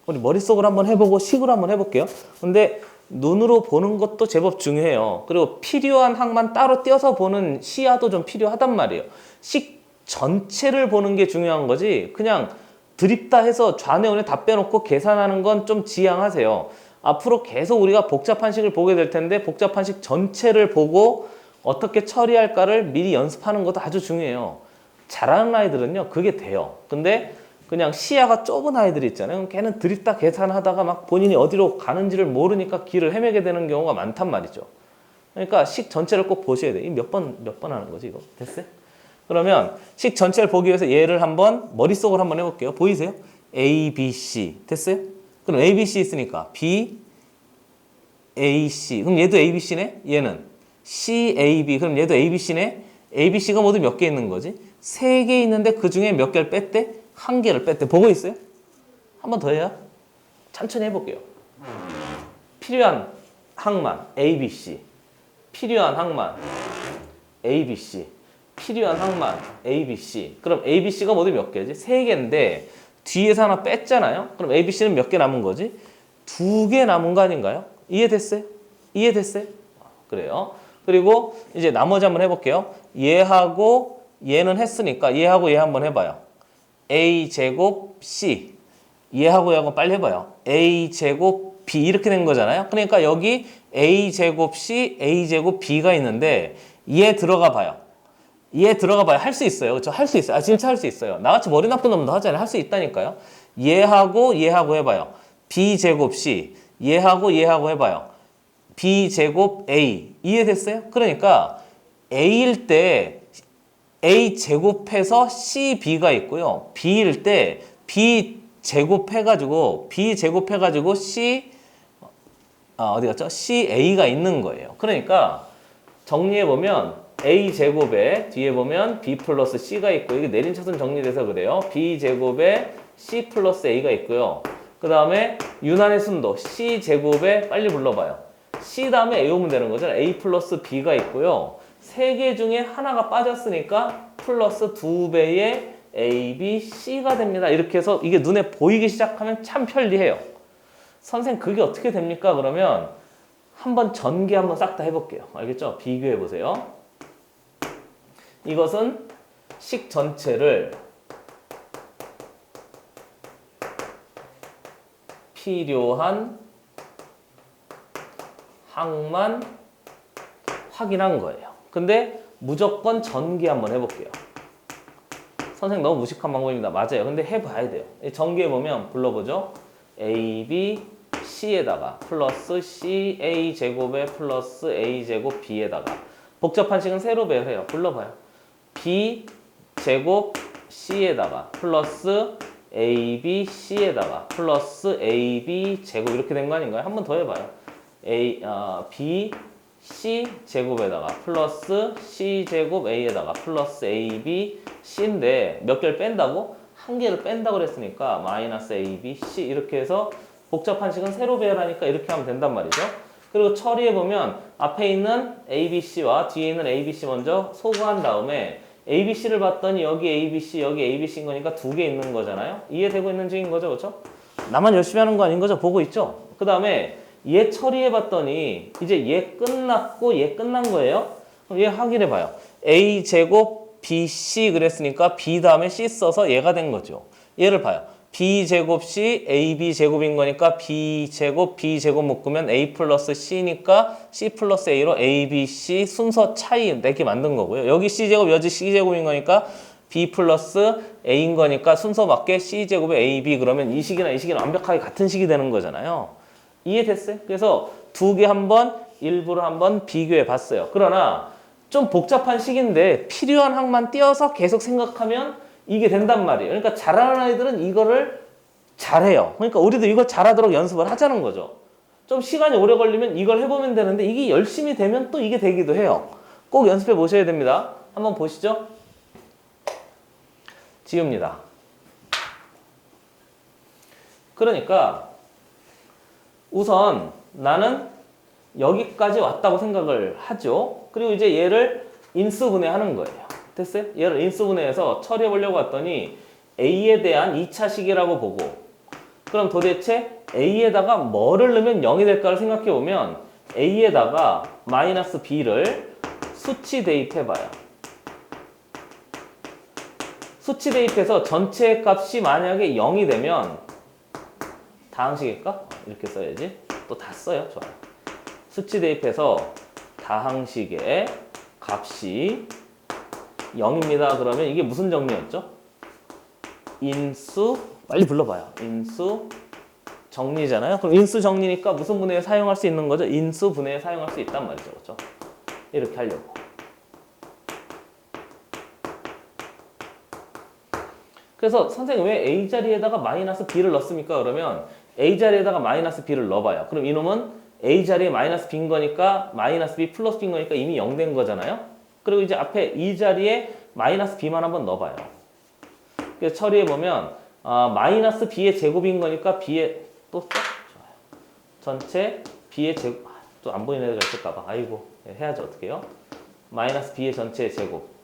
우리 머릿속으로 한번 해보고 식으로 한번 해볼게요. 근데 눈으로 보는 것도 제법 중요해요. 그리고 필요한 항만 따로 떼어서 보는 시야도 좀 필요하단 말이에요. 식 전체를 보는 게 중요한 거지 그냥 드립다 해서 좌뇌 우뇌 다 빼놓고 계산하는 건 좀 지양하세요. 앞으로 계속 우리가 복잡한 식을 보게 될 텐데 복잡한 식 전체를 보고 어떻게 처리할까를 미리 연습하는 것도 아주 중요해요. 잘하는 아이들은요 그게 돼요. 근데 그냥 시야가 좁은 아이들 있잖아요. 걔는 드립다 계산하다가 막 본인이 어디로 가는지를 모르니까 길을 헤매게 되는 경우가 많단 말이죠. 그러니까 식 전체를 꼭 보셔야 돼요. 몇 번 하는 거지 이거? 됐어요? 그러면 식 전체를 보기 위해서 얘를 한번 머릿속으로 한번 해볼게요. 보이세요? A, B, C 됐어요? 그럼 A, B, C 있으니까 B, A, C 그럼 얘도 A, B, C네? 얘는 C, A, B 그럼 얘도 A, B, C네? A, B, C가 모두 몇 개 있는 거지? 3개 있는데 그 중에 몇 개를 뺐대? 1개를 뺐대. 보고 있어요? 한 번 더 해요. 천천히 해볼게요. 필요한 항만 A, B, C 필요한 항만 A, B, C 필요한 항만 A, B, C 그럼 A, B, C가 모두 몇 개지? 3개인데 뒤에서 하나 뺐잖아요. 그럼 A, B, C는 몇 개 남은 거지? 2개 남은 거 아닌가요? 이해됐어요? 이해됐어요? 그래요. 그리고 이제 나머지 한번 해볼게요. 얘하고 얘는 했으니까 얘하고 얘 한번 해봐요. A 제곱 C 얘하고 얘하고 빨리 해봐요. A 제곱 B 이렇게 된 거잖아요. 그러니까 여기 A 제곱 C, A 제곱 B가 있는데 얘 들어가 봐요. 얘 들어가 봐요. 할 수 있어요. 그렇죠? 할 수 있어요. 아, 진짜 할 수 있어요. 나같이 머리 나쁜 놈도 하잖아요. 할 수 있다니까요. 얘하고 얘하고 해봐요. B 제곱 C 얘하고 얘하고 해봐요. B 제곱 A 이해됐어요? 그러니까 A일 때 A 제곱해서 C, B가 있고요. B일 때 B 제곱해가지고 C 어디 갔죠? C, A가 있는 거예요. 그러니까 정리해보면 A 제곱에 뒤에 보면 B 플러스 C가 있고 이게 내림차순 정리돼서 그래요. B 제곱에 C 플러스 A가 있고요. 그 다음에 유난의 순도 C 제곱에 빨리 불러봐요. C 다음에 A 오면 되는 거죠. A 플러스 B가 있고요. 3개 중에 하나가 빠졌으니까 플러스 2배의 A, B, C가 됩니다. 이렇게 해서 이게 눈에 보이기 시작하면 참 편리해요. 선생님 그게 어떻게 됩니까? 그러면 한번 전개 한번 싹 다 해볼게요. 알겠죠? 비교해 보세요. 이것은 식 전체를 필요한 항만 확인한 거예요. 근데 무조건 전개 한번 해볼게요. 선생님 너무 무식한 방법입니다. 맞아요. 근데 해봐야 돼요. 전개해보면 불러보죠. A, B, C에다가 플러스 C, A 제곱에 플러스 A 제곱 B에다가 복잡한 식은 세로 배열해요. 불러봐요. B 제곱 C에다가 플러스 A, B, C에다가 플러스 A, B 제곱 이렇게 된 거 아닌가요? 한 번 더 해봐요. B, C 제곱에다가 플러스 C 제곱 A에다가 플러스 A, B, C인데 몇 개를 뺀다고? 1개를 뺀다고 그랬으니까 마이너스 A, B, C 이렇게 해서 복잡한 식은 세로 배열하니까 이렇게 하면 된단 말이죠. 그리고 처리해보면 앞에 있는 A, B, C와 뒤에 있는 A, B, C 먼저 소구한 다음에 A, B, C를 봤더니 여기 A, B, C, 여기 A, B, C인 거니까 2개 있는 거잖아요. 이해되고 있는 중인 거죠, 그렇죠? 나만 열심히 하는 거 아닌 거죠? 보고 있죠? 그 다음에 얘 처리해봤더니 이제 얘 끝났고 얘 끝난 거예요. 그럼 얘 확인해봐요. A 제곱 BC 그랬으니까 B 다음에 C 써서 얘가 된 거죠. 얘를 봐요. B 제곱 C, AB 제곱인 거니까 B 제곱, B 제곱 묶으면 A 플러스 C니까 C 플러스 A로 A, B, C 순서 차이 내게 만든 거고요. 여기 C 제곱, 여기 C 제곱인 거니까 B 플러스 A인 거니까 순서 맞게 C 제곱에 A, B 그러면 이 식이나 이 식이랑 완벽하게 같은 식이 되는 거잖아요. 이해됐어요? 그래서 2개 한번 일부러 한번 비교해 봤어요. 그러나 좀 복잡한 식인데 필요한 항만 띄어서 계속 생각하면 이게 된단 말이에요. 그러니까 잘하는 아이들은 이거를 잘해요. 그러니까 우리도 이걸 잘하도록 연습을 하자는 거죠. 좀 시간이 오래 걸리면 이걸 해보면 되는데 이게 열심히 되면 또 이게 되기도 해요. 꼭 연습해 보셔야 됩니다. 한번 보시죠. 지웁니다. 그러니까 우선 나는 여기까지 왔다고 생각을 하죠. 그리고 이제 얘를 인수분해하는 거예요. 됐어요? 얘를 인수분해해서 처리해 보려고 했더니 A에 대한 2차 식이라고 보고, 그럼 도대체 A에다가 뭐를 넣으면 0이 될까를 생각해 보면 A에다가 마이너스 B를 수치 대입해봐요. 수치 대입해서 전체 값이 만약에 0이 되면 다항식일까? 이렇게 써야지. 또 다 써요. 좋아요. 수치 대입해서 다항식의 값이 0입니다. 그러면 이게 무슨 정리였죠? 인수, 빨리 불러봐요. 인수 정리잖아요. 그럼 인수 정리니까 무슨 분해에 사용할 수 있는 거죠? 인수 분해에 사용할 수 있단 말이죠. 그렇죠? 이렇게 하려고. 그래서 선생님 왜 A 자리에다가 마이너스 B를 넣습니까? 그러면 A 자리에다가 마이너스 B를 넣어봐요. 그럼 이놈은 A 자리에 마이너스 B인 거니까 마이너스 B 플러스 B인 거니까 이미 0 된 거잖아요. 그리고 이제 앞에 이 자리에 마이너스 B만 한번 넣어봐요. 그래서 처리해보면 마이너스 B의 제곱인 거니까 B의 또 써? 좋아요. 전체 B의 제곱, 또 안 보이는 애가 있을까봐. 아이고, 해야지 어떻게 해요? 마이너스 B의 전체 제곱.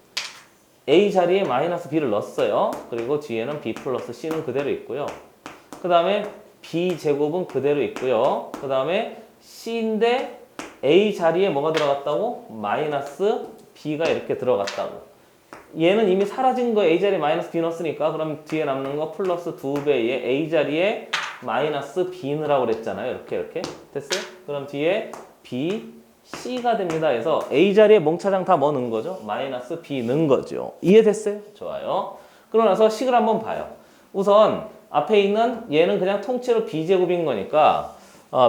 A 자리에 마이너스 B를 넣었어요. 그리고 뒤에는 B 플러스 C는 그대로 있고요. 그 다음에 B 제곱은 그대로 있고요. 그 다음에 C인데 A 자리에 뭐가 들어갔다고? 마이너스 B가 이렇게 들어갔다고. 얘는 이미 사라진 거 A 자리에 마이너스 B 넣었으니까 그럼 뒤에 남는 거 플러스 2배의 A 자리에 마이너스 B 넣으라고 그랬잖아요. 이렇게 됐어요? 그럼 뒤에 B, C가 됩니다. 해서 A 자리에 몽차장 다 뭐 넣은 거죠? 마이너스 B 넣은 거죠. 이해됐어요? 좋아요. 그러고 나서 식을 한번 봐요. 우선 앞에 있는 얘는 그냥 통째로 B제곱인 거니까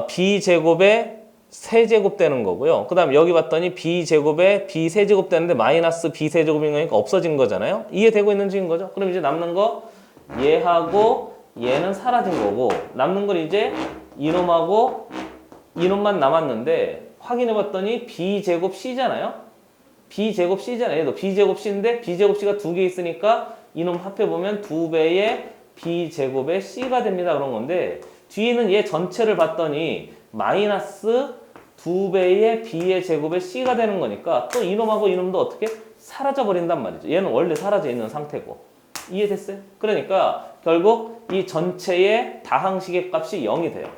B제곱에 세제곱 되는 거고요. 그 다음 여기 봤더니 B제곱에 B세제곱 되는데 마이너스 B세제곱인 거니까 없어진 거잖아요. 이해되고 있는지인 거죠? 그럼 이제 남는 거 얘하고 얘는 사라진 거고, 남는 건 이제 이놈하고 이놈만 남았는데 확인해 봤더니 B제곱 C잖아요. B제곱 C잖아요. 얘도 B제곱 C인데 B제곱 C가 두 개 있으니까 이놈 합해보면 2배의 B제곱의 C가 됩니다. 그런 건데 뒤에는 얘 전체를 봤더니 마이너스 2배의 B의 제곱의 C가 되는 거니까 또 이놈하고 이놈도 어떻게? 사라져 버린단 말이죠. 얘는 원래 사라져 있는 상태고. 이해됐어요? 그러니까 결국 이 전체의 다항식의 값이 0이 돼요.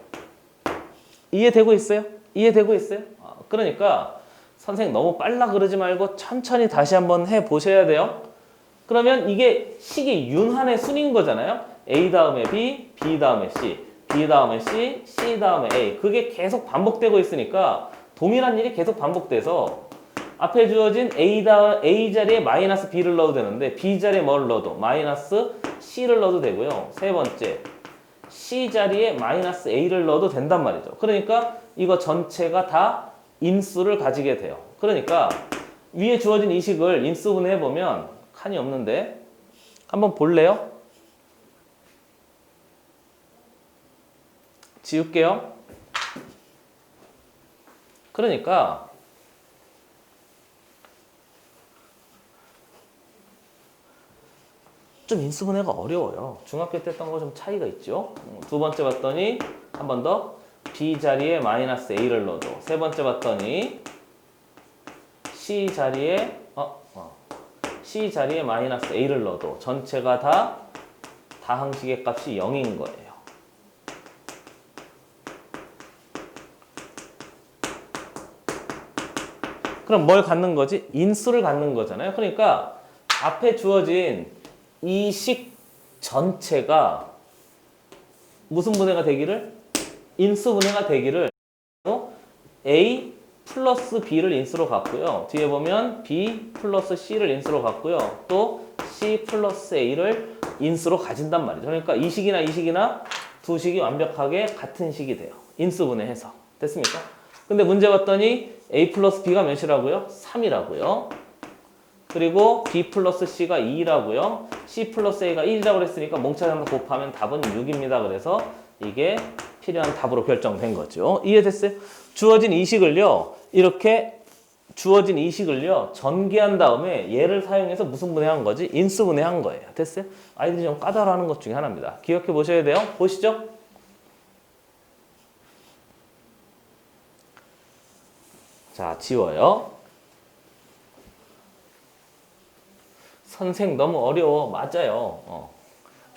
이해되고 있어요? 이해되고 있어요? 그러니까 선생님 너무 빨라 그러지 말고 천천히 다시 한번 해보셔야 돼요. 그러면 이게 식이 윤환의 순인 거잖아요. A 다음에 B, B 다음에 C, B 다음에 C, C 다음에 A. 그게 계속 반복되고 있으니까 동일한 일이 계속 반복돼서 앞에 주어진 A 자리에 마이너스 B를 넣어도 되는데 B 자리에 뭘 넣어도 마이너스 C를 넣어도 되고요. 세 번째, C 자리에 마이너스 A를 넣어도 된단 말이죠. 그러니까 이거 전체가 다 인수를 가지게 돼요. 그러니까 위에 주어진 이 식을 인수분해 해보면 칸이 없는데 한번 볼래요? 지울게요. 그러니까 좀 인수분해가 어려워요. 중학교 때 했던 거 좀 차이가 있죠. 두 번째 봤더니 한 번 더 B 자리에 마이너스 A를 넣어도, 세 번째 봤더니 C 자리에 C 자리에 마이너스 A를 넣어도 전체가 다 다항식의 값이 0인 거예요. 그럼 뭘 갖는 거지? 인수를 갖는 거잖아요. 그러니까 앞에 주어진 이 식 전체가 무슨 분해가 되기를? 인수 분해가 되기를 A 플러스 B를 인수로 갖고요. 뒤에 보면 B 플러스 C를 인수로 갖고요. 또 C 플러스 A를 인수로 가진단 말이죠. 그러니까 이 식이나 이 식이나 두 식이 완벽하게 같은 식이 돼요. 인수 분해해서. 됐습니까? 근데 문제 봤더니 A 플러스 B가 몇이라고요? 3이라고요. 그리고 B 플러스 C가 2라고요. C 플러스 A가 1이라고 그랬으니까 몽차장 곱하면 답은 6입니다. 그래서 이게 필요한 답으로 결정된 거죠. 이해됐어요? 주어진 이 식을요. 이렇게 주어진 이 식을요 전개한 다음에 얘를 사용해서 무슨 분해한 거지? 인수분해한 거예요. 됐어요? 아이들이 좀 까다로워하는 것 중에 하나입니다. 기억해 보셔야 돼요. 보시죠. 자, 지워요. 선생 너무 어려워. 맞아요.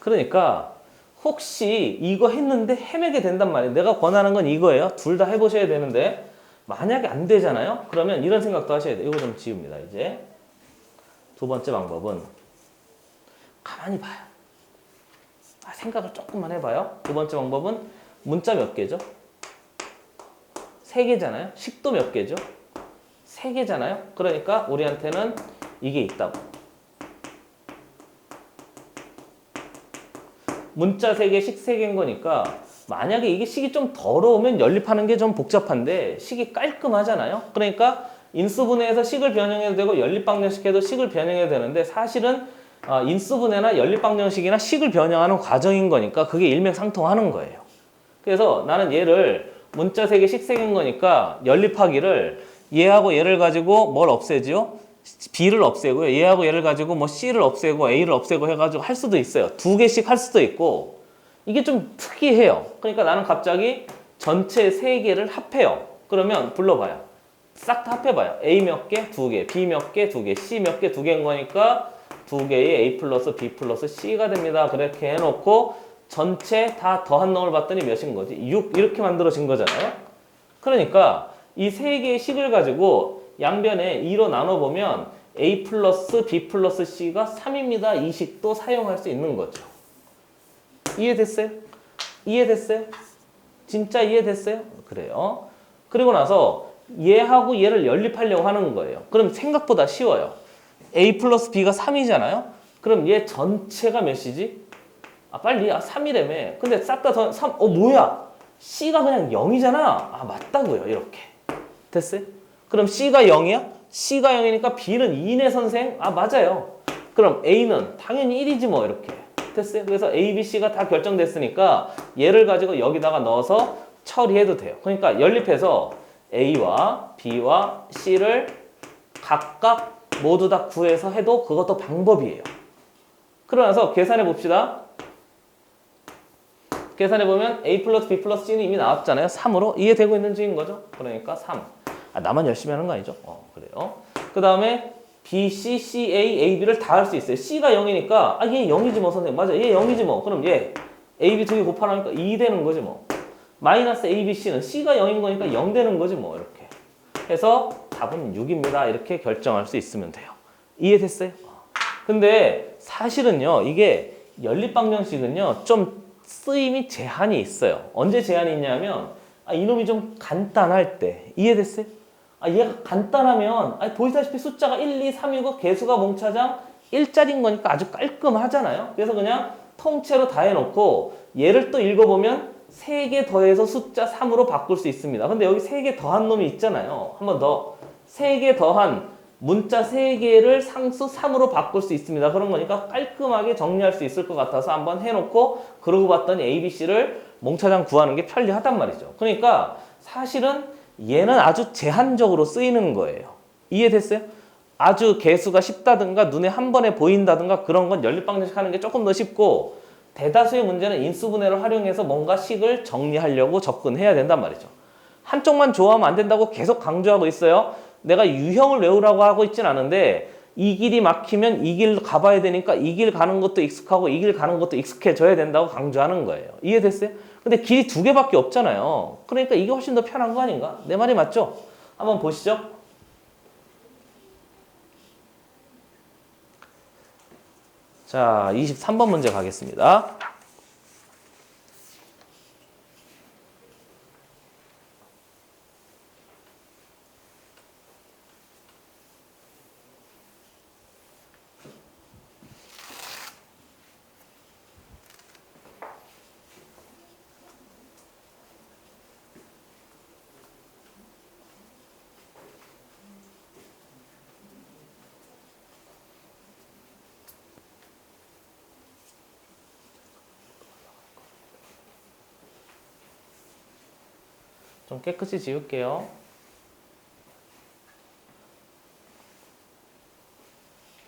그러니까 혹시 이거 했는데 헤매게 된단 말이에요. 내가 권하는 건 이거예요. 둘 다 해보셔야 되는데 만약에 안 되잖아요. 그러면 이런 생각도 하셔야 돼요. 이거 좀 지웁니다. 이제 두 번째 방법은 가만히 봐요. 생각을 조금만 해봐요. 두 번째 방법은 문자 몇 개죠? 3개잖아요. 식도 몇 개죠? 3개잖아요. 그러니까 우리한테는 이게 있다고. 문자 3개, 식 3개인 거니까 만약에 이게 식이 좀 더러우면 연립하는 게 좀 복잡한데 식이 깔끔하잖아요. 그러니까 인수분해해서 식을 변형해도 되고 연립방정식해도 식을 변형해도 되는데 사실은 인수분해나 연립방정식이나 식을 변형하는 과정인 거니까 그게 일맥상통하는 거예요. 그래서 나는 얘를 문자 3개, 식 3개인 거니까 연립하기를 얘하고 얘를 가지고 뭘 없애지요? B를 없애고요. 얘하고 얘를 가지고 뭐 C를 없애고 A를 없애고 해가지고 할 수도 있어요. 2개씩 할 수도 있고 이게 좀 특이해요. 그러니까 나는 갑자기 전체 3개를 합해요. 그러면 불러봐요. 싹 다 합해봐요. A 몇 개? 2개. B 몇 개? 2개. C 몇 개? 2개인 거니까 2개의 A 플러스 B 플러스 C가 됩니다. 그렇게 해놓고 전체 다 더한 놈을 봤더니 몇인 거지? 6 이렇게 만들어진 거잖아요. 그러니까 이 3개의 식을 가지고 양변에 2로 나눠보면 A 플러스 B 플러스 C가 3입니다. 이 식도 사용할 수 있는 거죠. 이해됐어요? 이해됐어요? 진짜 이해됐어요? 그래요. 그리고 나서 얘하고 얘를 연립하려고 하는 거예요. 그럼 생각보다 쉬워요. A 플러스 B가 3이잖아요? 그럼 얘 전체가 몇이지? 빨리 3이라며. 근데 싹 다 더 3, 뭐야? C가 그냥 0이잖아. 맞다고요. 이렇게. 됐어요? 그럼 C가 0이야? C가 0이니까 B는 2네 선생? 맞아요. 그럼 A는 당연히 1이지 뭐 이렇게. 됐어요? 그래서 A, B, C가 다 결정됐으니까 얘를 가지고 여기다가 넣어서 처리해도 돼요. 그러니까 연립해서 A와 B와 C를 각각 모두 다 구해서 해도 그것도 방법이에요. 그러면서 계산해 봅시다. 계산해보면 A 플러스 B 플러스 C는 이미 나왔잖아요. 3으로 이해되고 있는 중인 거죠. 그러니까 3. 나만 열심히 하는 거 아니죠? 그래요. 그 다음에 B, C, C, A, A, B를 다 할 수 있어요. C가 0이니까 얘 0이지 뭐 선생님. 맞아. 얘 0이지 뭐. 그럼 얘 A, B 두 개 곱하라니까 2 되는 거지 뭐. 마이너스 A, B, C는 C가 0인 거니까 0 되는 거지 뭐. 이렇게 해서 답은 6입니다. 이렇게 결정할 수 있으면 돼요. 이해됐어요? 근데 사실은요. 이게 연립방정식은요. 좀 쓰임이 제한이 있어요. 언제 제한이 있냐면 이놈이 좀 간단할 때. 이해됐어요? 얘가 간단하면 보시다시피 숫자가 1, 2, 3이고 개수가 몽차장 1짜리인 거니까 아주 깔끔하잖아요. 그래서 그냥 통째로 다 해놓고 얘를 또 읽어보면 3개 더해서 숫자 3으로 바꿀 수 있습니다. 근데 여기 3개 더한 놈이 있잖아요. 한 번 더. 3개 더한 문자 3개를 상수 3으로 바꿀 수 있습니다. 그런 거니까 깔끔하게 정리할 수 있을 것 같아서 한번 해놓고 그러고 봤더니 A, B, C를 몽차장 구하는 게 편리하단 말이죠. 그러니까 사실은 얘는 아주 제한적으로 쓰이는 거예요. 이해됐어요? 아주 개수가 쉽다든가 눈에 한 번에 보인다든가 그런 건 연립방정식 하는 게 조금 더 쉽고 대다수의 문제는 인수분해를 활용해서 뭔가 식을 정리하려고 접근해야 된단 말이죠. 한쪽만 좋아하면 안 된다고 계속 강조하고 있어요. 내가 유형을 외우라고 하고 있진 않은데 이 길이 막히면 이 길 가봐야 되니까 이 길 가는 것도 익숙하고 이 길 가는 것도 익숙해져야 된다고 강조하는 거예요. 이해됐어요? 근데 길이 2개밖에 없잖아요. 그러니까 이게 훨씬 더 편한 거 아닌가? 내 말이 맞죠? 한번 보시죠. 자, 23번 문제 가겠습니다. 좀 깨끗이 지울게요.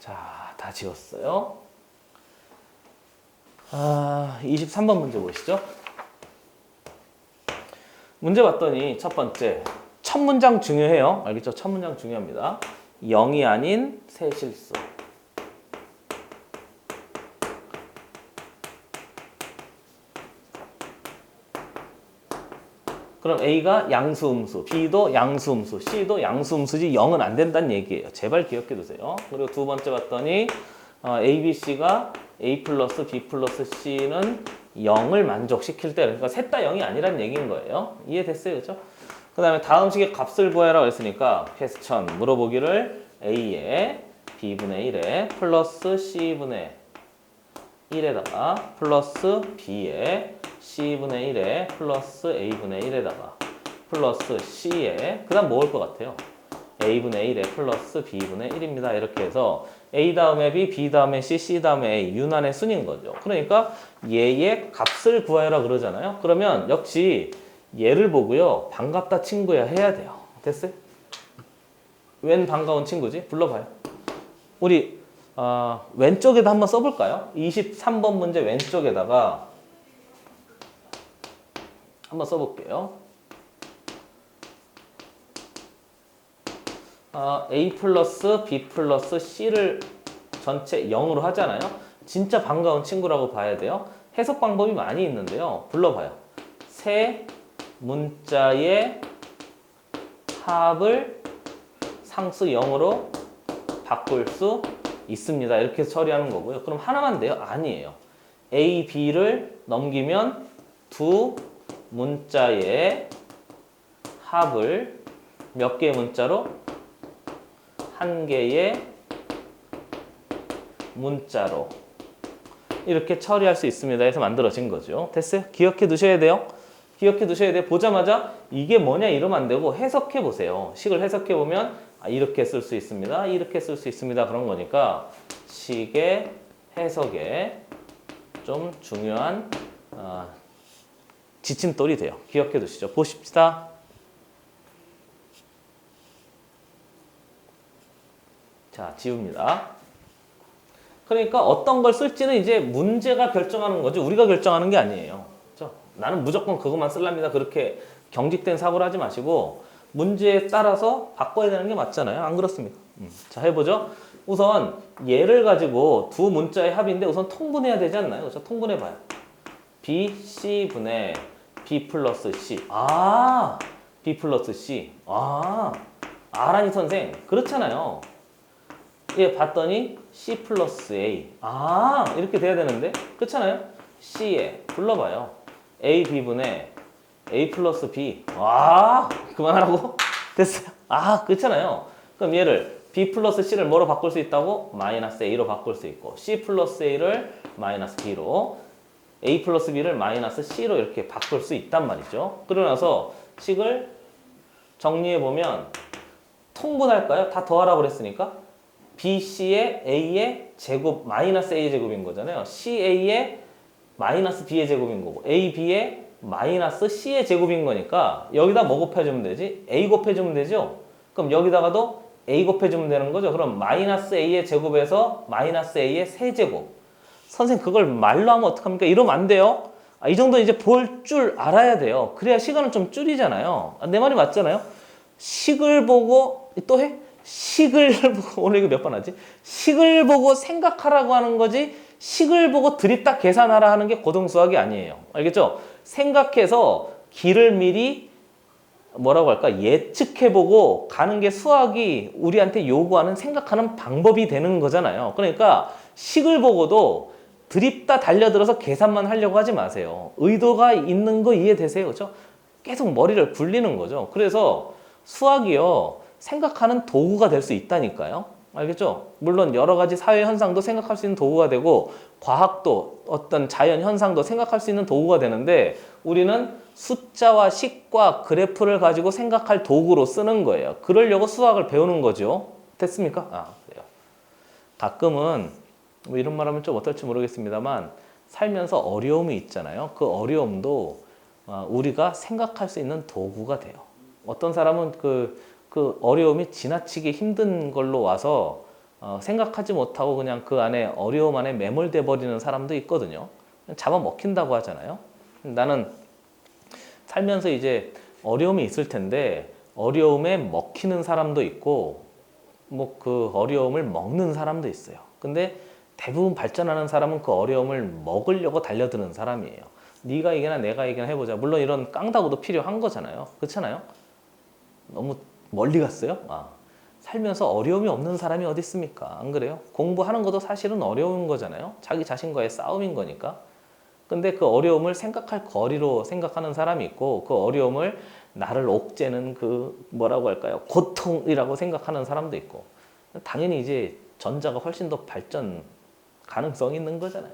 자, 다 지웠어요. 23번 문제 보시죠. 문제 봤더니 첫 번째, 첫 문장 중요해요. 알겠죠? 첫 문장 중요합니다. 0이 아닌 새 실수. 그럼 A가 양수음수, B도 양수음수, C도 양수음수지 0은 안 된다는 얘기예요. 제발 기억해 두세요. 그리고 두 번째 봤더니 A, B, C가 A 플러스 B 플러스 C는 0을 만족시킬 때, 그러니까 셋 다 0이 아니란 얘기인 거예요. 이해됐어요? 그죠? 그 다음에 다음 식의 값을 구해라고 했으니까 퀘스천 물어보기를 A에 B분의 1에 플러스 C분의 1에다가 플러스 B에 C분의 1에 플러스 A분의 1에다가 플러스 C에 그 다음 뭐 올 것 같아요? A분의 1에 플러스 B분의 1입니다. 이렇게 해서 A 다음에 B, B 다음에 C, C 다음에 A 유난의 순인 거죠. 그러니까 얘의 값을 구하라 그러잖아요. 그러면 역시 얘를 보고요. 반갑다 친구야 해야 돼요. 됐어요? 웬 반가운 친구지? 불러봐요. 우리 왼쪽에다 한번 써볼까요? 23번 문제 왼쪽에다가 한번 써볼게요. A 플러스 B 플러스 C를 전체 0으로 하잖아요. 진짜 반가운 친구라고 봐야 돼요. 해석 방법이 많이 있는데요. 불러봐요. 세 문자의 합을 상수 0으로 바꿀 수 있습니다. 이렇게 처리하는 거고요. 그럼 하나만 돼요? 아니에요. A, B를 넘기면 두 문자의 합을 몇 개의 문자로? 한 개의 문자로 이렇게 처리할 수 있습니다 해서 만들어진 거죠. 됐어요? 기억해 두셔야 돼요. 기억해 두셔야 돼요. 보자마자 이게 뭐냐 이러면 안 되고 해석해 보세요. 식을 해석해 보면 이렇게 쓸 수 있습니다. 이렇게 쓸 수 있습니다. 그런 거니까 식의 해석에 좀 중요한 지침돌이 돼요. 기억해 두시죠. 보십시다. 자, 지웁니다. 그러니까 어떤 걸 쓸지는 이제 문제가 결정하는 거죠. 우리가 결정하는 게 아니에요. 그렇죠? 나는 무조건 그것만 쓸랍니다. 그렇게 경직된 사고를 하지 마시고 문제에 따라서 바꿔야 되는 게 맞잖아요. 안 그렇습니까? 자, 해보죠. 우선 얘를 가지고 두 문자의 합인데 우선 통분해야 되지 않나요? 그렇죠? 통분해봐요. B, C분의 B 플러스 C. B 플러스 C. 아라니 선생. 그렇잖아요. 얘 봤더니 C 플러스 A. 이렇게 돼야 되는데. 그렇잖아요. C에 불러봐요. A, B분의 A 플러스 B. 그만하라고? 됐어요. 그렇잖아요. 그럼 얘를 B 플러스 C를 뭐로 바꿀 수 있다고? 마이너스 A로 바꿀 수 있고 C 플러스 A를 마이너스 B로 A 플러스 B를 마이너스 C로 이렇게 바꿀 수 있단 말이죠. 그러고 나서 식을 정리해보면 통분할까요? 다 더하라고 그랬으니까 BC의 A의 제곱 마이너스 A의 제곱인 거잖아요. CA의 마이너스 B의 제곱인 거고 AB의 마이너스 C의 제곱인 거니까 여기다 뭐 곱해주면 되지? A 곱해주면 되죠? 그럼 여기다가도 A 곱해주면 되는 거죠? 그럼 마이너스 A의 제곱에서 마이너스 A의 세제곱. 선생님 그걸 말로 하면 어떡합니까? 이러면 안 돼요. 이 정도 이제 볼 줄 알아야 돼요. 그래야 시간을 좀 줄이잖아요. 내 말이 맞잖아요. 식을 보고 또 해? 식을 보고 오늘 이거 몇 번 하지? 식을 보고 생각하라고 하는 거지 식을 보고 드립다 계산하라 하는 게 고등수학이 아니에요. 알겠죠? 생각해서 길을 미리 뭐라고 할까? 예측해보고 가는 게 수학이 우리한테 요구하는 생각하는 방법이 되는 거잖아요. 그러니까 식을 보고도 드립다 달려들어서 계산만 하려고 하지 마세요. 의도가 있는 거 이해되세요? 그렇죠? 계속 머리를 굴리는 거죠. 그래서 수학이요. 생각하는 도구가 될 수 있다니까요. 알겠죠? 물론 여러 가지 사회 현상도 생각할 수 있는 도구가 되고 과학도 어떤 자연 현상도 생각할 수 있는 도구가 되는데 우리는 숫자와 식과 그래프를 가지고 생각할 도구로 쓰는 거예요. 그러려고 수학을 배우는 거죠. 됐습니까? 그래요. 가끔은 뭐 이런 말 하면 좀 어떨지 모르겠습니다만 살면서 어려움이 있잖아요. 그 어려움도 우리가 생각할 수 있는 도구가 돼요. 어떤 사람은 그 어려움이 지나치게 힘든 걸로 와서 생각하지 못하고 그냥 그 안에 어려움 안에 매몰돼 버리는 사람도 있거든요. 잡아먹힌다고 하잖아요. 나는 살면서 이제 어려움이 있을 텐데 어려움에 먹히는 사람도 있고 뭐 그 어려움을 먹는 사람도 있어요. 근데 대부분 발전하는 사람은 그 어려움을 먹으려고 달려드는 사람이에요. 네가 이기나 내가 이기나 해보자. 물론 이런 깡다구도 필요한 거잖아요. 그렇잖아요. 너무 멀리 갔어요? 살면서 어려움이 없는 사람이 어디 있습니까? 안 그래요? 공부하는 것도 사실은 어려운 거잖아요. 자기 자신과의 싸움인 거니까. 근데 그 어려움을 생각할 거리로 생각하는 사람이 있고 그 어려움을 나를 옥죄는 그 뭐라고 할까요? 고통이라고 생각하는 사람도 있고 당연히 이제 전자가 훨씬 더 발전 가능성이 있는 거잖아요.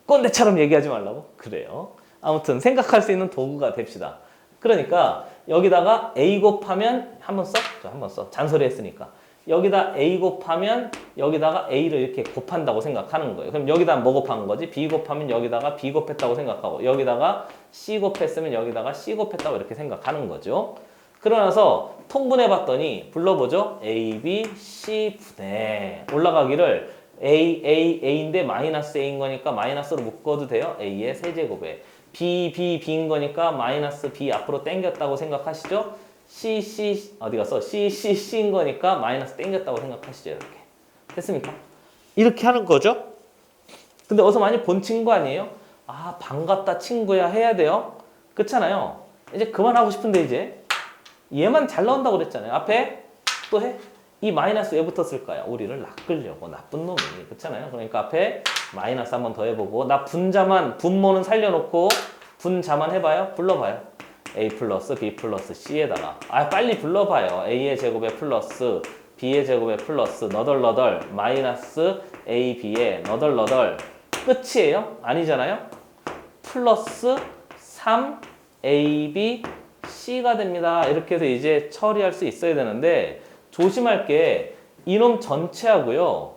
꼰대처럼 얘기하지 말라고? 그래요. 아무튼 생각할 수 있는 도구가 됩시다. 그러니까 여기다가 A 곱하면 한번 써? 한번 써. 잔소리 했으니까. 여기다 A 곱하면 여기다가 A를 이렇게 곱한다고 생각하는 거예요. 그럼 여기다 뭐 곱한 거지? B 곱하면 여기다가 B 곱했다고 생각하고 여기다가 C 곱했으면 여기다가 C 곱했다고 이렇게 생각하는 거죠. 그러나서 통분해 봤더니 불러보죠. A, B, C 분해. 올라가기를 A인데 마이너스 A인 거니까 마이너스로 묶어도 돼요. A의 세제곱에. B인 거니까 마이너스 B 앞으로 당겼다고 생각하시죠? 어디 갔어? C인 거니까 마이너스 당겼다고 생각하시죠. 이렇게. 됐습니까? 이렇게 하는 거죠? 근데 어디서 많이 본 친구 아니에요? 반갑다 친구야 해야 돼요. 그렇잖아요. 이제 그만하고 싶은데 이제 얘만 잘 나온다고 그랬잖아요. 앞에 또 해? 이 마이너스 왜 붙었을까요? 우리를 낚으려고 나쁜 놈이. 그렇잖아요. 그러니까 앞에 마이너스 한번 더 해보고 나 분모는 살려놓고 분자만 해봐요. 불러봐요. A 플러스 B 플러스 C에다가 빨리 불러봐요. A의 제곱에 플러스 B의 제곱에 플러스 너덜너덜 마이너스 A, B에 너덜너덜 끝이에요? 아니잖아요? 플러스 3 A, B, C가 됩니다. 이렇게 해서 이제 처리할 수 있어야 되는데 조심할 게 이놈 전체하고요.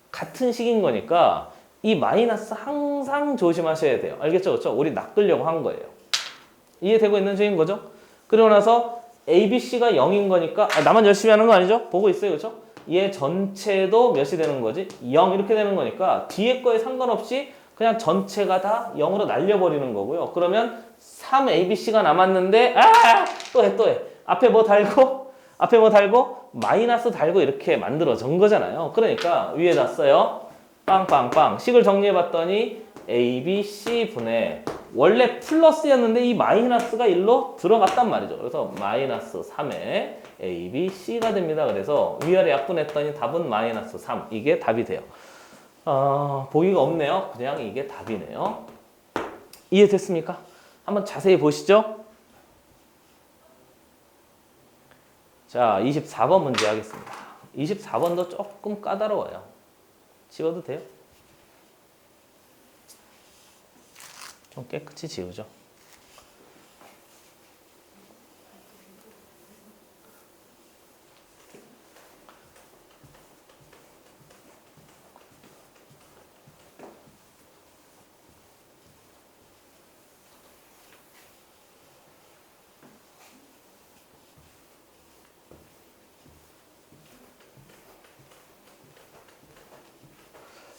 같은 식인 거니까 이 마이너스 항상 조심하셔야 돼요. 알겠죠? 그렇죠? 우리 낚으려고 한 거예요. 이해되고 있는 중인 거죠? 그러고 나서 A, B, C가 0인 거니까 나만 열심히 하는 거 아니죠? 보고 있어요. 그렇죠? 얘 전체도 몇이 되는 거지? 0 이렇게 되는 거니까 뒤에 거에 상관없이 그냥 전체가 다 0으로 날려버리는 거고요. 그러면 3ABC가 남았는데 또 해. 앞에 뭐 달고 마이너스 달고 이렇게 만들어진 거잖아요. 그러니까 위에다 써요. 빵빵빵. 식을 정리해봤더니 A, B, C 분의 원래 플러스였는데 이 마이너스가 1로 들어갔단 말이죠. 그래서 마이너스 3에 A, B, C가 됩니다. 그래서 위아래 약분했더니 답은 마이너스 3. 이게 답이 돼요. 보기가 없네요. 그냥 이게 답이네요. 이해됐습니까? 한번 자세히 보시죠. 자, 24번 문제 하겠습니다. 24번도 조금 까다로워요. 지워도 돼요? 좀 깨끗이 지우죠.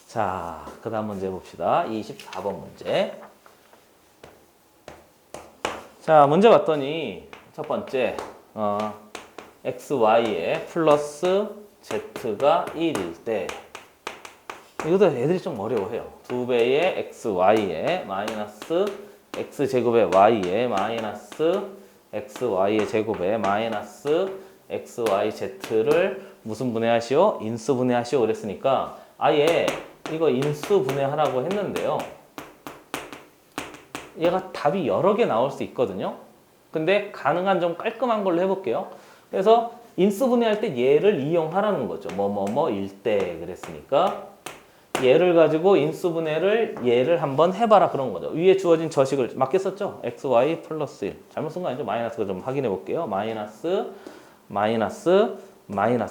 자, 그 다음 문제 봅시다. 24번 문제. 자, 문제 봤더니 첫 번째 xy에 플러스 z가 1일 때 이것도 애들이 좀 어려워해요. 2배의 xy에 마이너스 x제곱의 y에 마이너스 xy의 제곱에 마이너스 xyz를 무슨 분해하시오? 인수 분해하시오 그랬으니까 아예 이거 인수 분해하라고 했는데요. 얘가 답이 여러 개 나올 수 있거든요. 근데 가능한 좀 깔끔한 걸로 해볼게요. 그래서 인수 분해할 때 얘를 이용하라는 거죠. 뭐뭐뭐일 때 그랬으니까 얘를 가지고 인수 분해를 얘를 한번 해봐라 그런 거죠. 위에 주어진 저식을 맞게 썼죠. xy 플러스 1. 잘못 쓴 거 아니죠? 마이너스가 좀 확인해 볼게요. 마이너스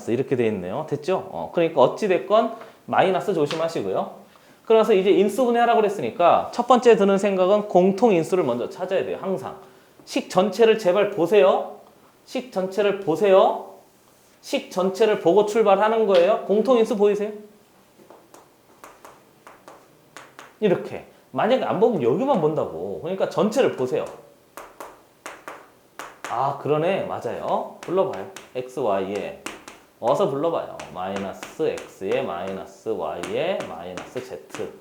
이렇게 돼 있네요. 됐죠? 그러니까 어찌 됐건 마이너스 조심하시고요. 그래서 이제 인수 분해하라고 그랬으니까 첫 번째 드는 생각은 공통 인수를 먼저 찾아야 돼요. 항상 식 전체를 제발 보세요. 식 전체를 보세요. 식 전체를 보고 출발하는 거예요. 공통인수 보이세요? 이렇게. 만약에 안 보면 여기만 본다고. 그러니까 전체를 보세요. 아, 그러네. 맞아요. 불러봐요. x, y에 어서 불러봐요. 마이너스 x에 마이너스 y에 마이너스 z.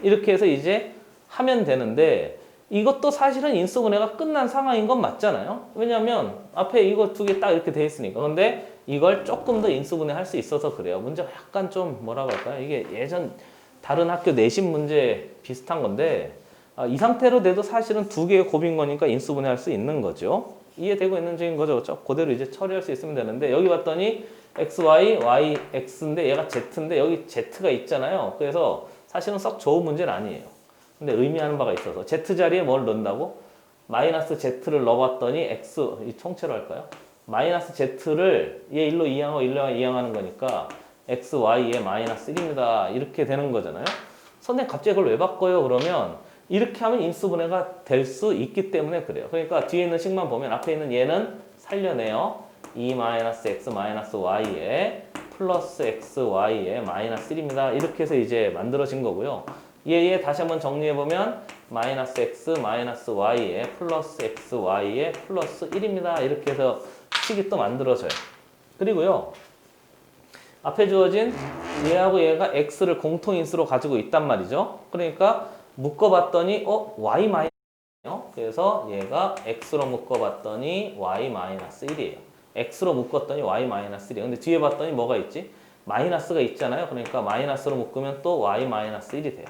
이렇게 해서 이제 하면 되는데 이것도 사실은 인수분해가 끝난 상황인 건 맞잖아요. 왜냐면 앞에 이거 두 개 딱 이렇게 돼 있으니까. 근데 이걸 조금 더 인수분해 할 수 있어서 그래요. 문제가 약간 좀 뭐라고 할까요? 이게 예전 다른 학교 내신 문제 비슷한 건데 이 상태로 돼도 사실은 두 개의 곱인 거니까 인수분해 할 수 있는 거죠. 이해되고 있는 중인 거죠. 그렇죠? 그대로 이제 처리할 수 있으면 되는데 여기 봤더니 x, y, y, x인데 얘가 z인데 여기 z가 있잖아요. 그래서 사실은 썩 좋은 문제는 아니에요. 근데 의미하는 바가 있어서 z 자리에 뭘 넣는다고? 마이너스 z를 넣어봤더니 x, 이 통째로 할까요? 마이너스 z를 얘 1로 이항하고 1로 이항하는 거니까 x, y에 마이너스 1입니다. 이렇게 되는 거잖아요. 선생님 갑자기 그걸 왜 바꿔요? 그러면 이렇게 하면 인수분해가 될 수 있기 때문에 그래요. 그러니까 뒤에 있는 식만 보면 앞에 있는 얘는 살려내요. 2-x-y에 플러스 xy에 마이너스 1입니다. 이렇게 해서 이제 만들어진 거고요. 얘 다시 한번 정리해보면 마이너스 x 마이너스 y에 플러스 xy에 플러스 1입니다. 이렇게 해서 식이 또 만들어져요. 그리고요. 앞에 주어진 얘하고 얘가 x를 공통인수로 가지고 있단 말이죠. 그러니까 묶어봤더니 y 마이너스요. 그래서 얘가 x로 묶어봤더니 y 마이너스 1이에요. x로 묶었더니 y 마이너스 1이에요. 근데 뒤에 봤더니 뭐가 있지? 마이너스가 있잖아요. 그러니까 마이너스로 묶으면 또 y 마이너스 1이 돼요.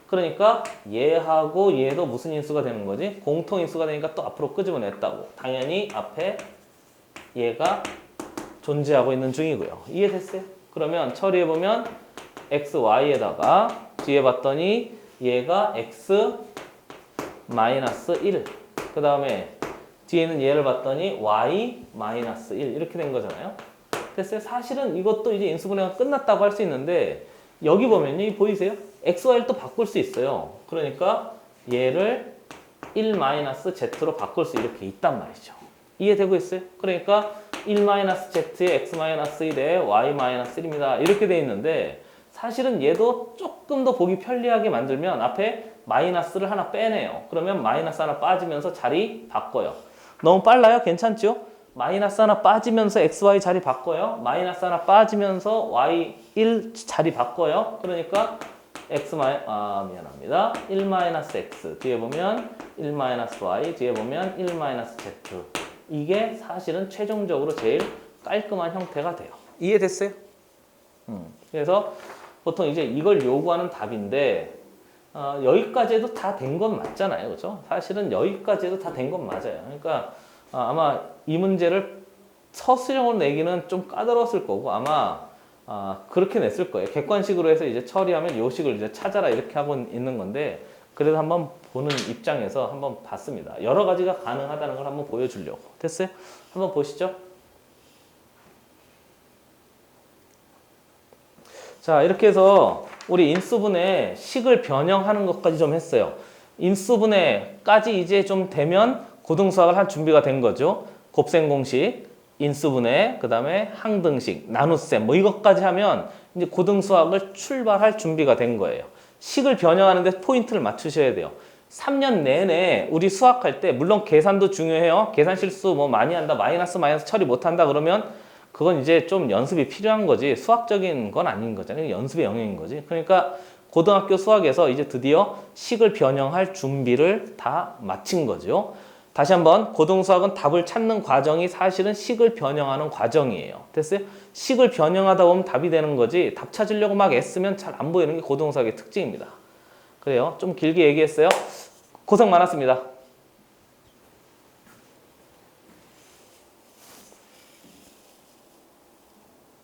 그러니까 얘하고 얘도 무슨 인수가 되는 거지? 공통인수가 되니까 또 앞으로 끄집어냈다고. 당연히 앞에 얘가 존재하고 있는 중이고요. 이해됐어요? 그러면 처리해보면 x, y에다가 뒤에 봤더니 얘가 x 마이너스 1. 그 다음에 뒤에는 얘를 봤더니 y 마이너스 1. 이렇게 된 거잖아요. 됐어요? 사실은 이것도 이제 인수분해가 끝났다고 할 수 있는데 여기 보면요. 이 보이세요? x, y를 또 바꿀 수 있어요. 그러니까 얘를 1 마이너스 z로 바꿀 수 이렇게 있단 말이죠. 이해되고 있어요? 그러니까 1 마이너스 z에 x 마이너스 1에 y 마이너스 1입니다. 이렇게 돼 있는데 사실은 얘도 조금 더 보기 편리하게 만들면 앞에 마이너스를 하나 빼내요. 그러면 마이너스 하나 빠지면서 자리 바꿔요. 너무 빨라요? 괜찮죠? 마이너스 하나 빠지면서 xy 자리 바꿔요. 마이너스 하나 빠지면서 y 1 자리 바꿔요. 그러니까 미안합니다. 1 마이너스 x 뒤에 보면 1 마이너스 y 뒤에 보면 1 마이너스 z. 이게 사실은 최종적으로 제일 깔끔한 형태가 돼요. 이해됐어요? 그래서 보통 이제 이걸 요구하는 답인데 여기까지 해도 다 된 건 맞잖아요. 그죠? 사실은 여기까지 해도 다 된 건 맞아요. 그러니까 아마 이 문제를 서술형으로 내기는 좀 까다로웠을 거고 아마 그렇게 냈을 거예요. 객관식으로 해서 이제 처리하면 요 식을 이제 찾아라 이렇게 하고 있는 건데 그래도 한번 보는 입장에서 한번 봤습니다. 여러 가지가 가능하다는 걸 한번 보여주려고. 됐어요? 한번 보시죠. 자, 이렇게 해서 우리 인수분해 식을 변형하는 것까지 좀 했어요. 인수분해까지 이제 좀 되면 고등수학을 할 준비가 된 거죠. 곱셈 공식, 인수분해, 그 다음에 항등식, 나눗셈 뭐 이것까지 하면 이제 고등수학을 출발할 준비가 된 거예요. 식을 변형하는데 포인트를 맞추셔야 돼요. 3년 내내 우리 수학할 때 물론 계산도 중요해요. 계산 실수 뭐 많이 한다, 마이너스 처리 못한다 그러면 그건 이제 좀 연습이 필요한 거지 수학적인 건 아닌 거잖아요. 연습의 영역인 거지. 그러니까 고등학교 수학에서 이제 드디어 식을 변형할 준비를 다 마친 거죠. 다시 한번 고등수학은 답을 찾는 과정이 사실은 식을 변형하는 과정이에요. 됐어요? 식을 변형하다 보면 답이 되는 거지 답 찾으려고 막 애쓰면 잘 안 보이는 게 고등수학의 특징입니다. 그래요. 좀 길게 얘기했어요. 고생 많았습니다.